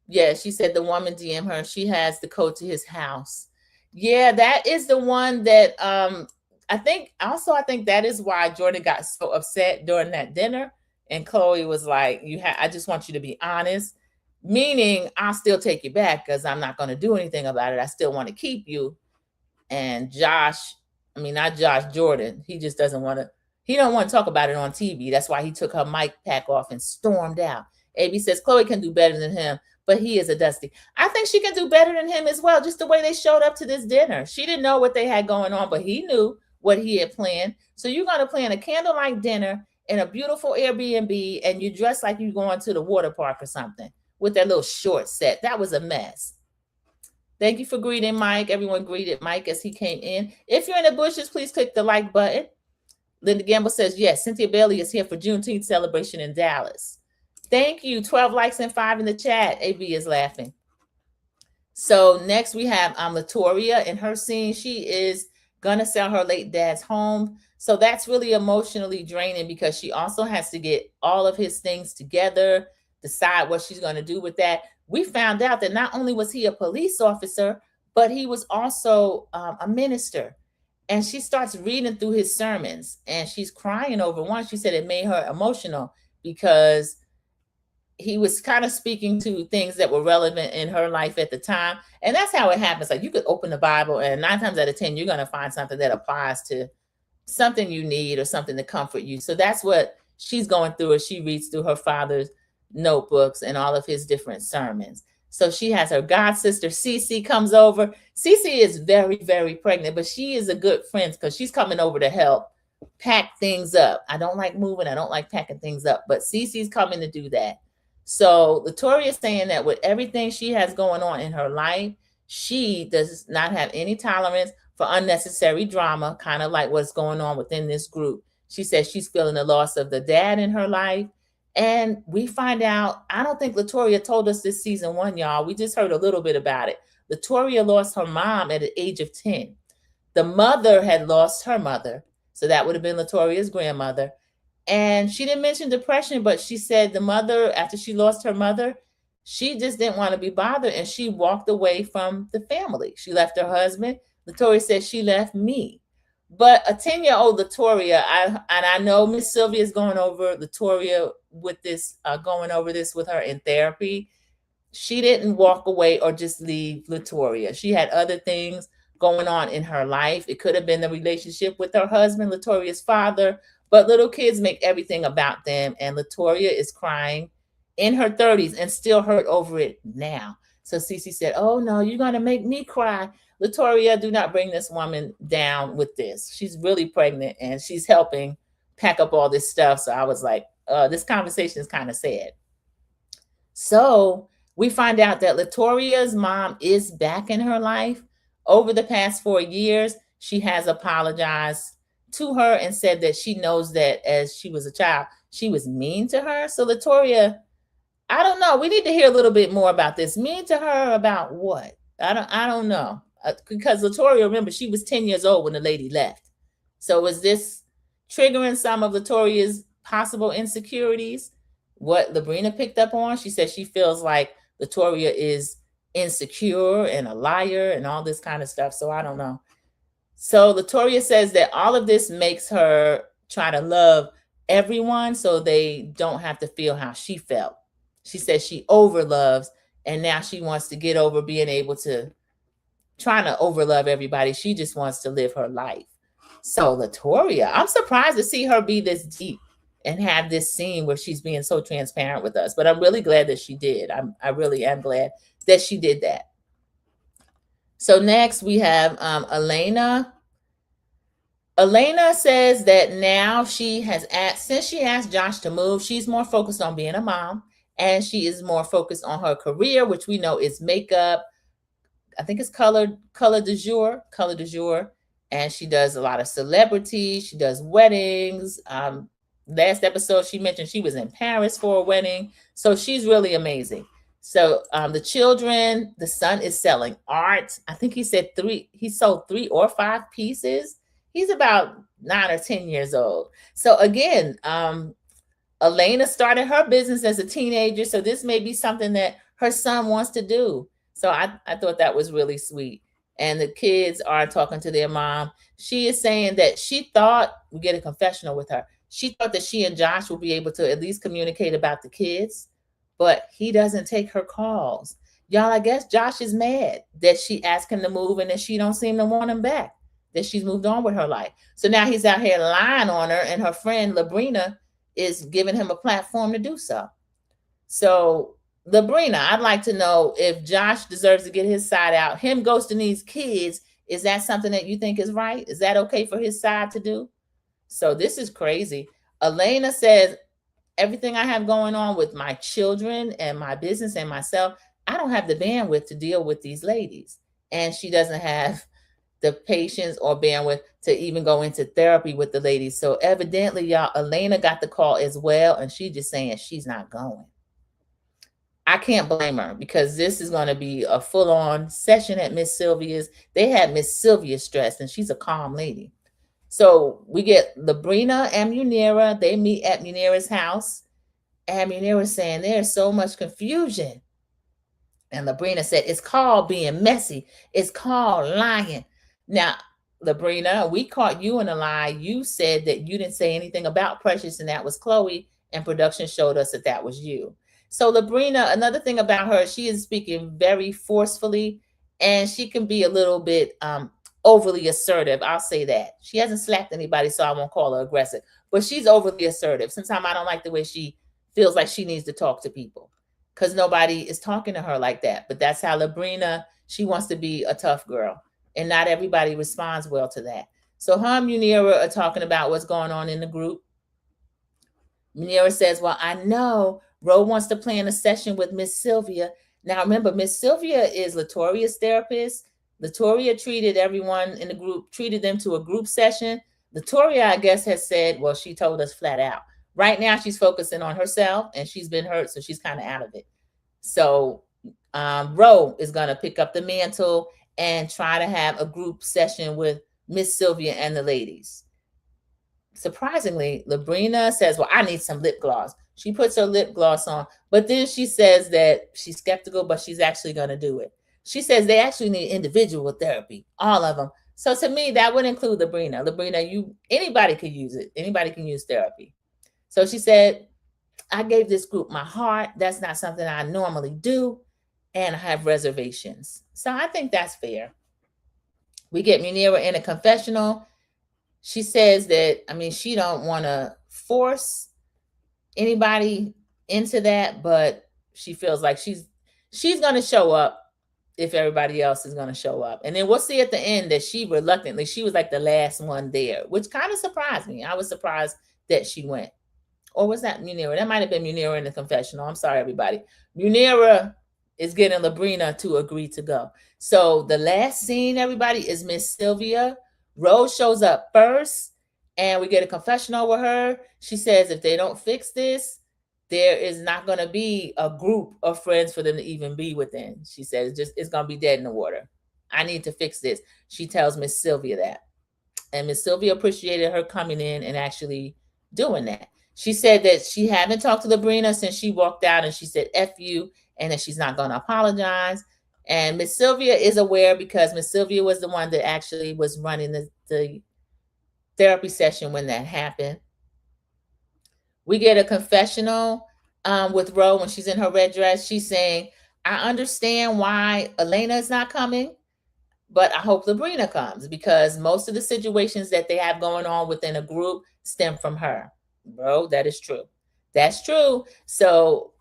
Yeah, she said the woman DM her. She has the code to his house. Yeah, that is the one that I think that is why Jordan got so upset during that dinner. And Chloe was like, I just want you to be honest, meaning I'll still take you back because I'm not going to do anything about it. I still want to keep you. And Jordan, he just doesn't want to, he don't want to talk about it on TV. That's why he took her mic pack off and stormed out. AB says Chloe can do better than him, but he is a Dusty. I think she can do better than him as well, just the way they showed up to this dinner. She didn't know what they had going on, but he knew what he had planned. So you're going to plan a candlelight dinner in a beautiful Airbnb, and you dress like you're going to the water park or something with that little short set. That was a mess. Thank you for greeting Mike. Everyone greeted Mike as he came in. If you're in the bushes, please click the like button. Linda Gamble says, yes, Cynthia Bailey is here for Juneteenth celebration in Dallas. Thank you. 12 likes and 5 in the chat. AB is laughing. So next we have Latoria in her scene. She is going to sell her late dad's home. So that's really emotionally draining because she also has to get all of his things together, decide what she's going to do with that. We found out that not only was he a police officer, but he was also a minister. And she starts reading through his sermons and she's crying over one. She said it made her emotional because he was kind of speaking to things that were relevant in her life at the time. And that's how it happens. Like you could open the Bible and 9 times out of 10, you're going to find something that applies to something you need or something to comfort you. So that's what she's going through as she reads through her father's notebooks and all of his different sermons. So she has her god sister, Cece, comes over. Cece is very, very pregnant, but she is a good friend because she's coming over to help pack things up. I don't like moving. I don't like packing things up, but Cece's coming to do that. So Latoria is saying that with everything she has going on in her life, she does not have any tolerance for unnecessary drama, kind of like what's going on within this group. She says she's feeling the loss of the dad in her life. And we find out, I don't think Latoria told us this season 1, y'all. We just heard a little bit about it. Latoria lost her mom at the age of 10. The mother had lost her mother. So that would have been Latoria's grandmother. And she didn't mention depression, but she said the mother, after she lost her mother, she just didn't want to be bothered. And she walked away from the family. She left her husband. Latoria said she left me. But a 10-year-old Latoria, I know Miss Sylvia is going over Latoria with this, going over this with her in therapy. She didn't walk away or just leave Latoria. She had other things going on in her life. It could have been the relationship with her husband, Latoria's father, but little kids make everything about them. And Latoria is crying in her 30s and still hurt over it now. So Cece said, "Oh no, you're going to make me cry. Latoria, do not bring this woman down with this. She's really pregnant and she's helping pack up all this stuff." So I was like, this conversation is kind of sad. So we find out that Latoria's mom is back in her life. Over the past 4 years, she has apologized to her and said that she knows that as she was a child, she was mean to her. So Latoria, I don't know. We need to hear a little bit more about this. Mean to her about what? I don't know. Because Latoria, remember, she was 10 years old when the lady left. So was this triggering some of Latoria's possible insecurities? What Labrina picked up on, she said she feels like Latoria is insecure and a liar and all this kind of stuff. So I don't know. So Latoria says that all of this makes her try to love everyone so they don't have to feel how she felt. She says she overloves, and now she wants to get over being able to trying to overlove everybody. She just wants to live her life. So Latoria, I'm surprised to see her be this deep and have this scene where she's being so transparent with us. But I'm really glad that she did. I really am glad that she did that. So next we have Elena. Elena says that now she has since she asked Josh to move, she's more focused on being a mom, and she is more focused on her career, which we know is makeup. I think it's color du jour, and she does a lot of celebrities. She does weddings. Last episode, she mentioned she was in Paris for a wedding. So she's really amazing. So the children, the son is selling art. I think he said he sold 3 or 5 pieces. He's about 9 or 10 years old. So again, Elena started her business as a teenager. So this may be something that her son wants to do. So I thought that was really sweet. And the kids are talking to their mom. She is saying that she thought, we get a confessional with her, she thought that she and Josh would be able to at least communicate about the kids, but he doesn't take her calls. Y'all, I guess Josh is mad that she asked him to move and that she don't seem to want him back, that she's moved on with her life. So now he's out here lying on her, and her friend Labrina is giving him a platform to do so. So Labrina, I'd like to know if Josh deserves to get his side out. Him ghosting these kids, is that something that you think is right? Is that okay for his side to do? So this is crazy. Elena says, everything I have going on with my children and my business and myself, I don't have the bandwidth to deal with these ladies. And she doesn't have the patience or bandwidth to even go into therapy with the ladies. So evidently, y'all, Elena got the call as well, and she's just saying she's not going. I can't blame her, because this is going to be a full-on session at Miss Sylvia's. They had Miss Sylvia stressed, and she's a calm lady. So we get Labrina and Munira. They meet at Munira's house, and Munira's saying there's so much confusion. And Labrina said, it's called being messy. It's called lying. Now, Labrina, we caught you in a lie. You said that you didn't say anything about Precious, and that was Chloe, and production showed us that that was you. So Labrina, another thing about her, she is speaking very forcefully, and she can be a little bit overly assertive. I'll say that. She hasn't slapped anybody, so I won't call her aggressive, but she's overly assertive. Sometimes I don't like the way she feels like she needs to talk to people, because nobody is talking to her like that. But that's how Labrina, she wants to be a tough girl, and not everybody responds well to that. So her and Munira are talking about what's going on in the group. Munira says, well, I know Ro wants to plan a session with Miss Sylvia. Now, remember, Miss Sylvia is Latoria's therapist. Latoria treated everyone in the group, treated them to a group session. Latoria, I guess, has said, well, she told us flat out. Right now, she's focusing on herself, and she's been hurt, so she's kind of out of it. So Ro is going to pick up the mantle and try to have a group session with Miss Sylvia and the ladies. Surprisingly, Labrina says, well, I need some lip gloss. She puts her lip gloss on, but then she says that she's skeptical, but she's actually going to do it. She says they actually need individual therapy, all of them. So to me, that would include Labrina. Labrina, anybody could use it. Anybody can use therapy. So she said, I gave this group my heart. That's not something I normally do. And I have reservations. So I think that's fair. We get Munira in a confessional. She says that, she don't want to force anybody into that, but she feels like she's going to show up if everybody else is going to show up. And then we'll see at the end that she was like the last one there, which kind of surprised me. I was surprised that she went. Or was that Munira? That might have been Munira in the confessional. I'm sorry, everybody. Munira is getting Labrina to agree to go. So the last scene, everybody, is Miss Sylvia. Rose shows up first, and we get a confessional with her. She says if they don't fix this, there is not going to be a group of friends for them to even be within. She says it's going to be dead in the water. I need to fix this. She tells Miss Sylvia that. And Miss Sylvia appreciated her coming in and actually doing that. She said that she hadn't talked to Labrina since she walked out, and she said, F you, and that she's not going to apologize. And Miss Sylvia is aware because Miss Sylvia was the one that actually was running the therapy session when that happened. We get a confessional with Ro when she's in her red dress. She's saying, I understand why Elena is not coming, but I hope Labrina comes because most of the situations that they have going on within a group stem from her. Bro, that is true. That's true. So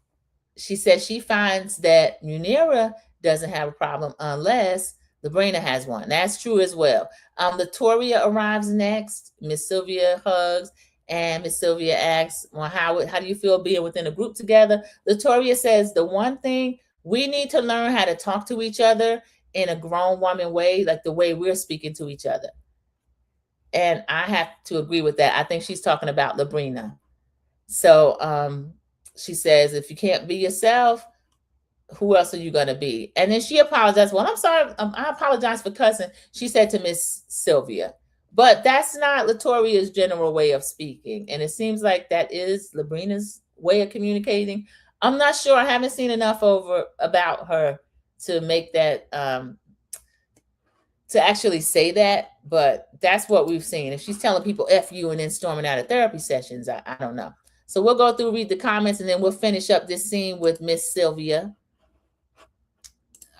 she says she finds that Munira doesn't have a problem unless Labrina has one. That's true as well. Latoria arrives next. Miss Sylvia hugs, and Miss Sylvia asks, well, how do you feel being within a group together? Latoria says the one thing, we need to learn how to talk to each other in a grown woman way, like the way we're speaking to each other. And I have to agree with that. I think she's talking about Labrina. So she says, if you can't be yourself, who else are you going to be? And then she apologized. Well, I'm sorry. I apologize for cussing. She said to Miss Sylvia. But that's not Latoria's general way of speaking. And it seems like that is Labrina's way of communicating. I'm not sure. I haven't seen enough about her to make that to actually say that, but that's what we've seen. If she's telling people F you and then storming out of therapy sessions, I don't know. So we'll go through, read the comments, and then we'll finish up this scene with Miss Sylvia.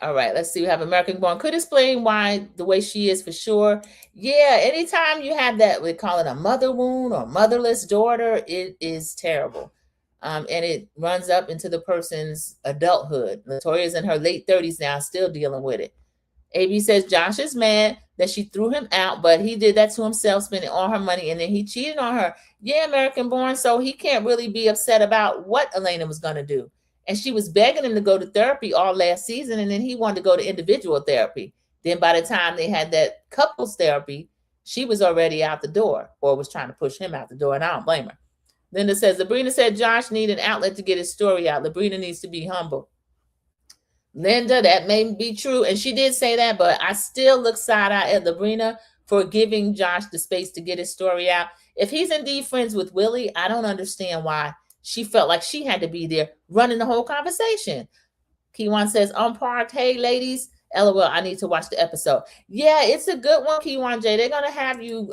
All right, let's see. We have American Born. Could explain why the way she is for sure. Yeah, anytime you have that, we call it a mother wound or motherless daughter, it is terrible. And it runs up into the person's adulthood. Latoya's in her late 30s now, still dealing with it. AB says Josh is mad that she threw him out, but he did that to himself, spending all her money, and then he cheated on her. Yeah, American Born, so he can't really be upset about what Elena was going to do. And she was begging him to go to therapy all last season, and then he wanted to go to individual therapy. Then by the time they had that couples therapy, she was already out the door or was trying to push him out the door, and I don't blame her. Linda says, Labrina said Josh needed an outlet to get his story out. Labrina needs to be humble. Linda, that may be true. And she did say that, but I still look side-eye at Labrina for giving Josh the space to get his story out. If he's indeed friends with Willie, I don't understand why she felt like she had to be there running the whole conversation. Kiwan says, on part, hey, ladies, LOL, I need to watch the episode. Yeah, it's a good one, Kiwan J. They're going to have you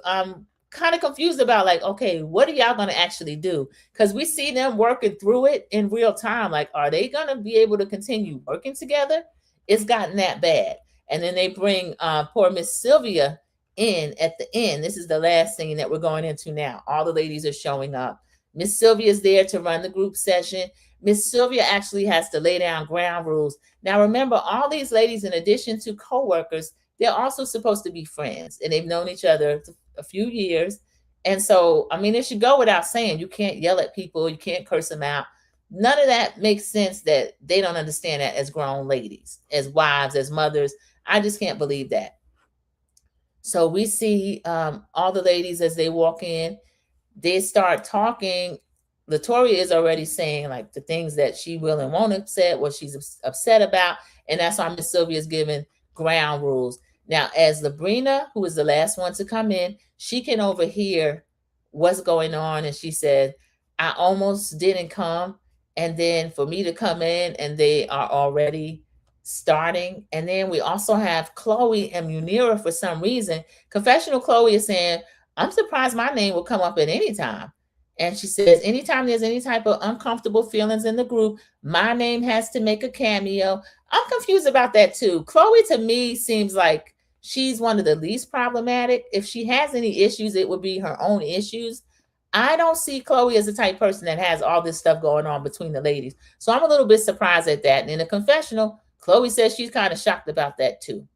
kind of confused about like, okay, what are y'all going to actually do? Because we see them working through it in real time. Like, are they going to be able to continue working together? It's gotten that bad. And then they bring poor Miss Sylvia in at the end. This is the last scene that we're going into now. All the ladies are showing up. Miss Sylvia is there to run the group session. Miss Sylvia actually has to lay down ground rules. Now, remember, all these ladies, in addition to co-workers, they're also supposed to be friends, and they've known each other a few years. And so, it should go without saying, you can't yell at people, you can't curse them out. None of that makes sense that they don't understand that as grown ladies, as wives, as mothers. I just can't believe that. So we see all the ladies as they walk in, they start talking. Latoria is already saying like the things that she will and won't upset, what she's upset about. And that's why Miss Sylvia is giving ground rules. Now, as Labrina, who is the last one to come in, she can overhear what's going on. And she said, I almost didn't come. And then for me to come in and they are already starting. And then we also have Chloe and Munira for some reason. Confessional Chloe is saying, I'm surprised my name will come up at any time. And she says, anytime there's any type of uncomfortable feelings in the group, my name has to make a cameo. I'm confused about that too. Chloe to me seems like she's one of the least problematic. If she has any issues, it would be her own issues. I don't see Chloe as the type person that has all this stuff going on between the ladies. So I'm a little bit surprised at that. And in the confessional, Chloe says she's kind of shocked about that too.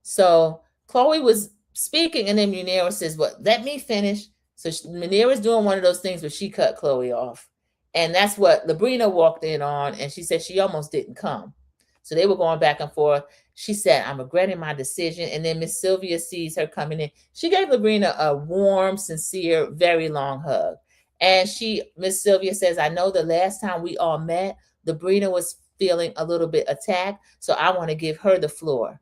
So Chloe was speaking, and then Munira says, well, let me finish. So Munira's doing one of those things where she cut Chloe off. And that's what Labrina walked in on, and she said she almost didn't come. So they were going back and forth. She said, I'm regretting my decision. And then Miss Sylvia sees her coming in. She gave Labrina a warm, sincere, very long hug. And Miss Sylvia says, I know the last time we all met, Labrina was feeling a little bit attacked. So I want to give her the floor.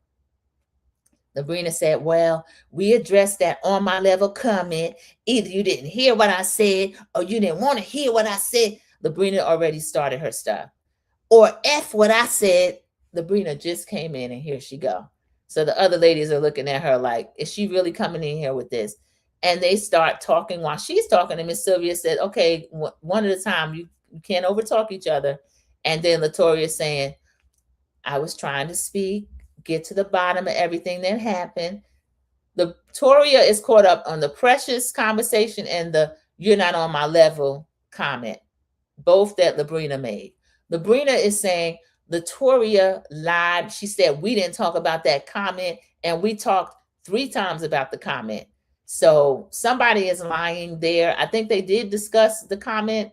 Labrina said, well, we addressed that on my level comment. Either you didn't hear what I said or you didn't want to hear what I said. Labrina already started her stuff. Or F what I said. Labrina just came in and here she go. So the other ladies are looking at her like, is she really coming in here with this? And they start talking while she's talking. And Miss Sylvia said, okay, one at a time. You can't overtalk each other. And then Latoya saying, I was trying to speak, get to the bottom of everything that happened. Latoya is caught up on the Precious conversation and the you're not on my level comment, both that Labrina made. Labrina is saying, Latoya lied. She said, we didn't talk about that comment, and we talked 3 times about the comment. So somebody is lying there. I think they did discuss the comment.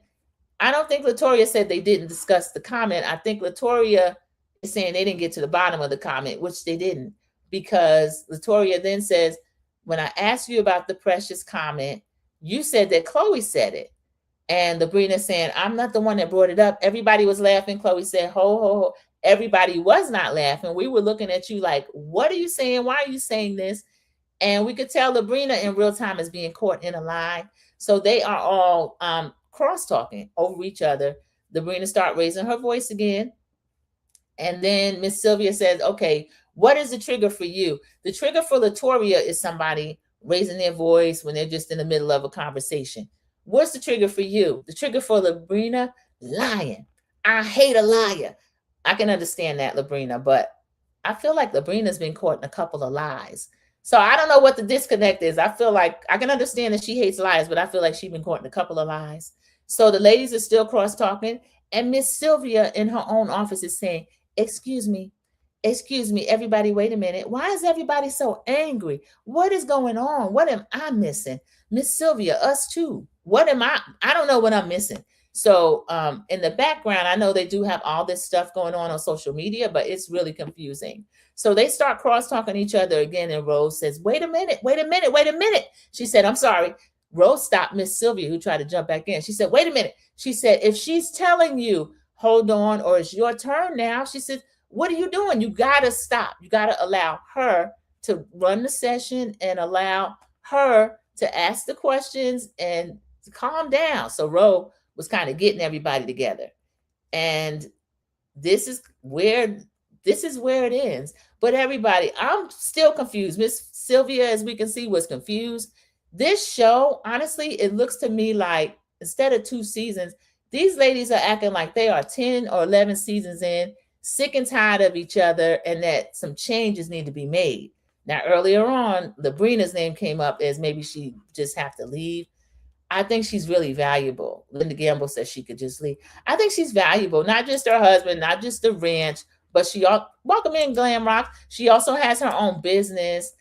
I don't think Latoya said they didn't discuss the comment. I think Latoya is saying they didn't get to the bottom of the comment, which they didn't, because Latoya then says, when I asked you about the Precious comment, you said that Chloe said it. And Labrina saying, I'm not the one that brought it up. Everybody was laughing. Chloe said, ho, ho, ho. Everybody was not laughing. We were looking at you like, what are you saying? Why are you saying this? And we could tell Labrina in real time is being caught in a lie. So they are all cross-talking over each other. Labrina start raising her voice again. And then Miss Sylvia says, okay, what is the trigger for you? The trigger for Latoya is somebody raising their voice when they're just in the middle of a conversation. What's the trigger for you? The trigger for Labrina? Lying. I hate a liar. I can understand that, Labrina, but I feel like Labrina's been caught in a couple of lies. So I don't know what the disconnect is. I feel like I can understand that she hates lies, but I feel like she's been caught in a couple of lies. So the ladies are still cross-talking, and Miss Sylvia in her own office is saying, excuse me, everybody, wait a minute. Why is everybody so angry? What is going on? What am I missing? Miss Sylvia, us too. What am I don't know what I'm missing. So in the background, I know they do have all this stuff going on social media, but it's really confusing. So they start cross-talking each other again, and Rose says, wait a minute. She said, I'm sorry. Rose stopped Miss Sylvia, who tried to jump back in. She said, wait a minute. She said, if she's telling you, hold on, or it's your turn now, she said, what are you doing? You got to stop. You got to allow her to run the session and allow her to ask the questions and to calm down. So Rose was kind of getting everybody together. And this is where it ends. But everybody, I'm still confused. Miss Sylvia, as we can see, was confused. This show, honestly, it looks to me like instead of 2 seasons, these ladies are acting like they are 10 or 11 seasons in, sick and tired of each other, and that some changes need to be made. Now, earlier on, Labrina's name came up as maybe she just have to leave. I think she's really valuable. Linda Gamble says she could just leave. I think she's valuable, not just her husband, not just the ranch, but welcome in Glam Rock. She also has her own business.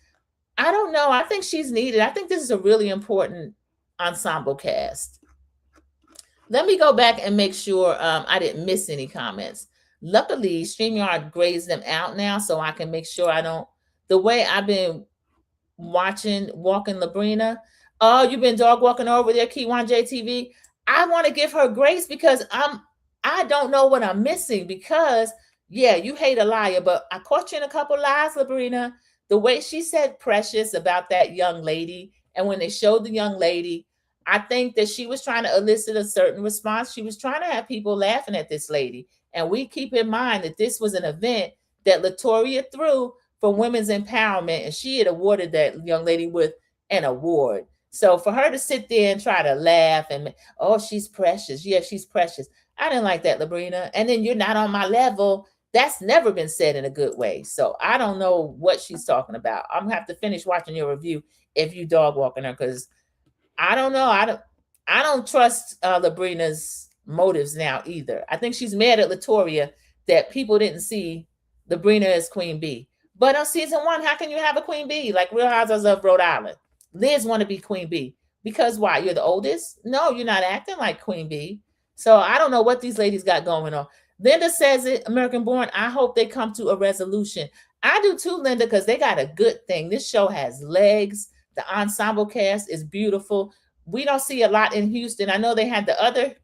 I don't know. I think she's needed. I think this is a really important ensemble cast. Let me go back and make sure I didn't miss any comments. Luckily, StreamYard grades them out now, so I can make sure I don't. The way I've been walking Labrina, oh, you've been dog walking over there, Kiwan JTV. I want to give her grace because I don't know what I'm missing because, yeah, you hate a liar, but I caught you in a couple lies, Labrina. The way she said Precious about that young lady, and when they showed the young lady, I think that she was trying to elicit a certain response. She was trying to have people laughing at this lady. And we keep in mind that this was an event that Latoria threw for women's empowerment, and she had awarded that young lady with an award. So for her to sit there and try to laugh and, oh, she's precious. Yeah, she's precious. I didn't like that, Labrina. And then you're not on my level. That's never been said in a good way. So I don't know what she's talking about. I'm gonna have to finish watching your review if you dog walking her, because I don't know. I don't trust Labrina's motives now either. I think she's mad at Latoria that people didn't see Labrina as Queen Bee. But on season 1, how can you have a Queen Bee like Real Housewives of Rhode Island? Liz want to be Queen Bee because why? You're the oldest? No, you're not acting like Queen Bee. So I don't know what these ladies got going on. Linda says it, American Born. I hope they come to a resolution. I do too, Linda, because they got a good thing. This show has legs. The ensemble cast is beautiful. We don't see a lot in Houston. I know they had the other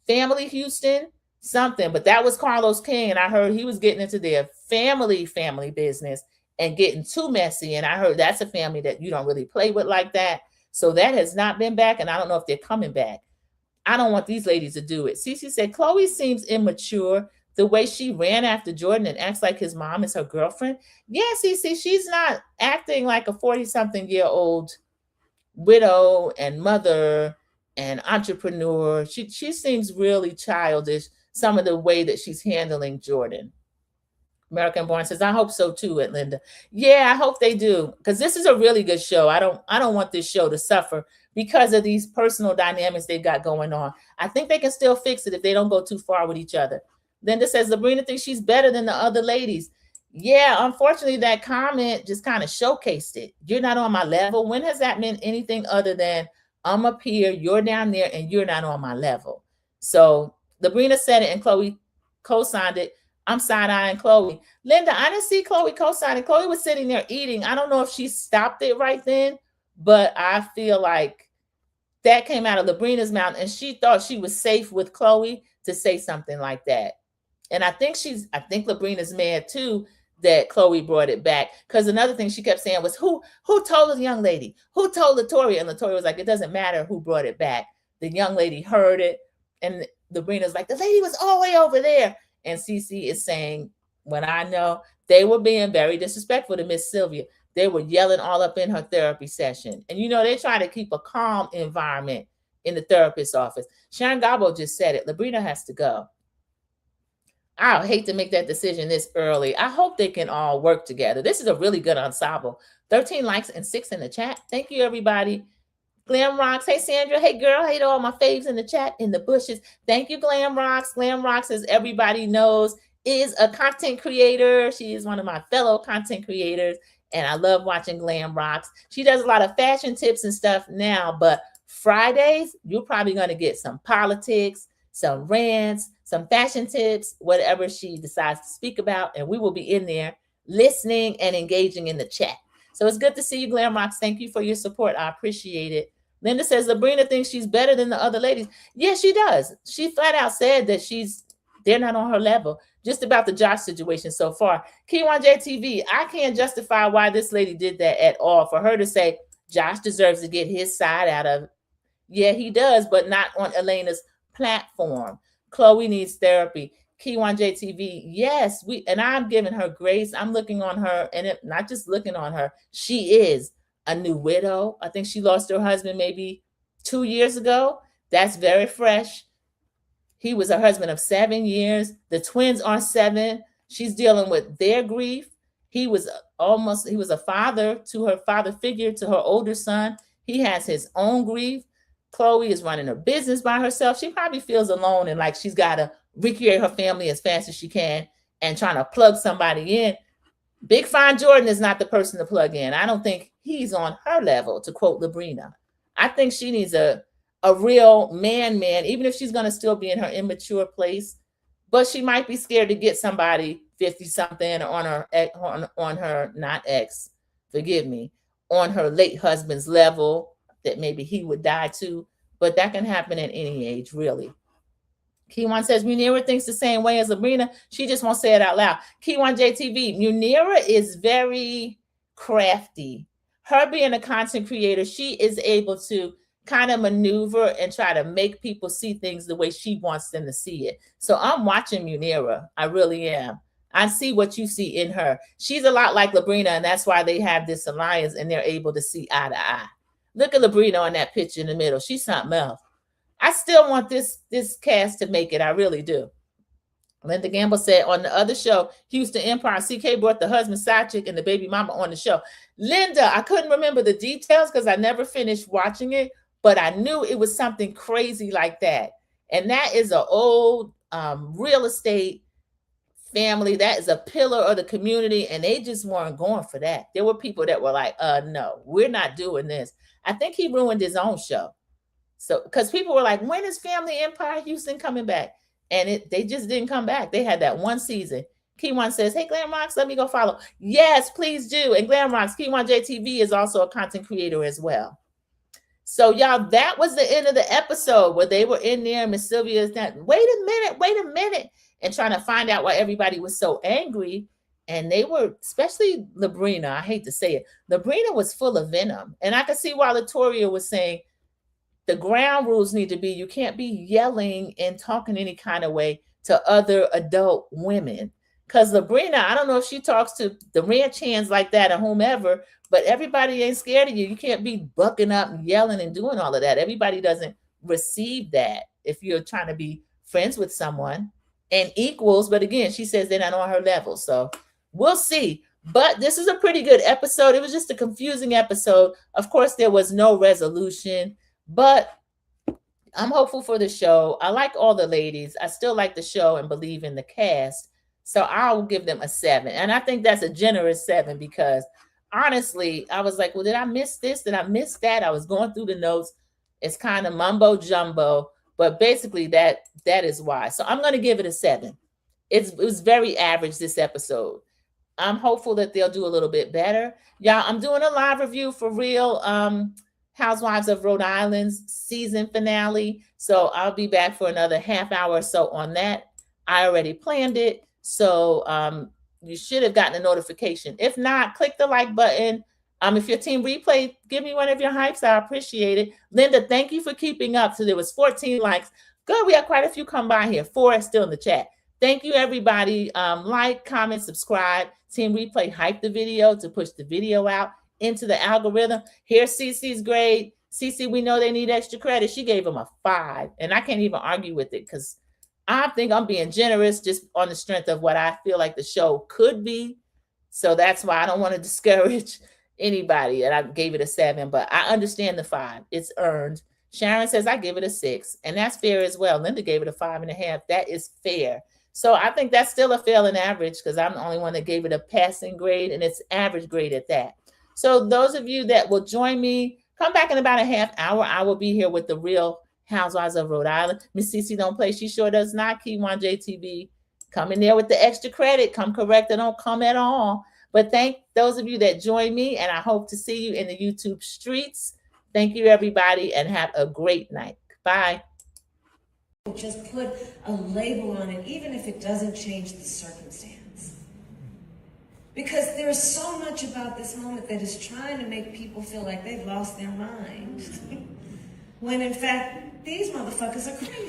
family Houston something, but that was Carlos King, and I heard he was getting into their family business and getting too messy. And I heard that's a family that you don't really play with like that. So that has not been back, and I don't know if they're coming back. I don't want these ladies to do it. Cece said Chloe seems immature. The way she ran after Jordan and acts like his mom is her girlfriend. Yeah, Cece, she's not acting like a 40-something-year-old widow and mother and entrepreneur. She seems really childish, some of the way that she's handling Jordan. American Born says, I hope so too, at Linda. Yeah, I hope they do, because this is a really good show. I don't want this show to suffer because of these personal dynamics they've got going on. I think they can still fix it if they don't go too far with each other. Linda says, Labrina thinks she's better than the other ladies. Yeah, unfortunately, that comment just kind of showcased it. You're not on my level. When has that meant anything other than I'm up here, you're down there, and you're not on my level? So Labrina said it, and Chloe co-signed it. I'm side-eyeing Chloe. Linda, I didn't see Chloe co-signing. Chloe was sitting there eating. I don't know if she stopped it right then, but I feel like that came out of Labrina's mouth, and she thought she was safe with Chloe to say something like that. And I think Labrina's mad too that Chloe brought it back. Because another thing she kept saying was, who told the young lady? Who told Latoria? And Latoria was like, it doesn't matter who brought it back. The young lady heard it. And Labrina's like, the lady was all the way over there. And Cece is saying, when I know, they were being very disrespectful to Miss Sylvia. They were yelling all up in her therapy session. And they try to keep a calm environment in the therapist's office. Sharon Gabo just said it. Labrina has to go. I hate to make that decision this early. I hope they can all work together. This is a really good ensemble. 13 likes and 6 in the chat. Thank you, everybody. Glam Rocks. Hey, Sandra. Hey, girl. Hey to all my faves in the chat, in the bushes. Thank you, Glam Rocks. Glam Rocks, as everybody knows, is a content creator. She is one of my fellow content creators, and I love watching Glam Rocks. She does a lot of fashion tips and stuff now, but Fridays, you're probably going to get some politics, some rants, some fashion tips, whatever she decides to speak about, and we will be in there listening and engaging in the chat. So it's good to see you, Glam Rocks. Thank you for your support. I appreciate it. Linda says Labrina thinks she's better than the other ladies. Yes, she does. She flat out said that they're not on her level. Just about the Josh situation so far. Key1 JTV, I can't justify why this lady did that at all. For her to say Josh deserves to get his side out of it. Yeah, he does, but not on Elena's platform. Chloe needs therapy. Key1 JTV, yes, and I'm giving her grace. I'm looking on her, and not just looking on her. She is a new widow. I think she lost her husband maybe 2 years ago. That's very fresh. He was her husband of 7 years. The twins are 7. She's dealing with their grief. He was a father figure to her older son. He has his own grief. Chloe is running her business by herself. She probably feels alone and like she's got to recreate her family as fast as she can and trying to plug somebody in. Big Fine Jordan is not the person to plug in. I don't think he's on her level, to quote Labrina. I think she needs a real man, even if she's going to still be in her immature place. But she might be scared to get somebody 50-something on her not ex, forgive me, on her late husband's level that maybe he would die too. But that can happen at any age, really. Key1 says Munira thinks the same way as Labrina. She just won't say it out loud. Key1 JTV, Munira is very crafty. Her being a content creator, she is able to kind of maneuver and try to make people see things the way she wants them to see it. So I'm watching Munira. I really am. I see what you see in her. She's a lot like Labrina, and that's why they have this alliance and they're able to see eye to eye. Look at Labrina on that picture in the middle. She's something else. I still want this cast to make it. I really do. Linda Gamble said on the other show, Houston Empire, CK brought the husband, side chick, and the baby mama on the show. Linda, I couldn't remember the details because I never finished watching it, but I knew it was something crazy like that. And that is an old real estate family. That is a pillar of the community, and they just weren't going for that. There were people that were like, no, we're not doing this. I think he ruined his own show. So, because people were like, when is Family Empire Houston coming back? And they just didn't come back. They had that one season. Keywan says, hey, Glam Rocks, let me go follow. Yes, please do. And Glam Rocks, Keywan JTV is also a content creator as well. So, y'all, that was the end of the episode where they were in there. Miss Sylvia is that, wait a minute. And trying to find out why everybody was so angry. And they were, especially Labrina, I hate to say it, Labrina was full of venom. And I could see why Latoria was saying, the ground rules need to be, you can't be yelling and talking any kind of way to other adult women. Because Labrina, I don't know if she talks to the ranch hands like that or whomever, but everybody ain't scared of you. You can't be bucking up and yelling and doing all of that. Everybody doesn't receive that if you're trying to be friends with someone and equals. But again, she says they're not on her level. So we'll see. But this is a pretty good episode. It was just a confusing episode. Of course, there was no resolution. But I'm hopeful for the show. I like all the ladies. I still like the show and believe in the cast. So I'll give them a 7. And I think that's a generous 7 because honestly, I was like, well, did I miss this? Did I miss that? I was going through the notes. It's kind of mumbo jumbo, but basically that is why. So I'm going to give it a 7. It was very average this episode. I'm hopeful that they'll do a little bit better. Y'all, I'm doing a live review for real. Housewives of Rhode Island's season finale. So I'll be back for another half hour or so on that. I already planned it. So you should have gotten a notification. If not, click the like button. If your team replay, give me one of your hypes. I appreciate it. Linda, thank you for keeping up. So there was 14 likes. Good. We have quite a few come by here. 4 are still in the chat. Thank you, everybody. Like, comment, subscribe. Team replay, hype the video to push the video out into the algorithm. Here's Cece's grade. Cece, we know they need extra credit. She gave them a 5, and I can't even argue with it because I think I'm being generous just on the strength of what I feel like the show could be. So that's why I don't want to discourage anybody, and I gave it a 7, but I understand the 5. It's earned. Sharon says I give it a 6, and that's fair as well. Linda gave it a 5.5. That is fair. So I think that's still a failing average because I'm the only one that gave it a passing grade, and it's average grade at that. So those of you that will join me, come back in about a half hour. I will be here with the Real Housewives of Rhode Island. Miss Cece don't play. She sure does not. Keywan JTV, come in there with the extra credit. Come correct or don't come at all. But thank those of you that join me, and I hope to see you in the YouTube streets. Thank you, everybody, and have a great night. Bye. Just put a label on it, even if it doesn't change the circumstance. Because there's so much about this moment that is trying to make people feel like they've lost their mind. When in fact, these motherfuckers are crazy.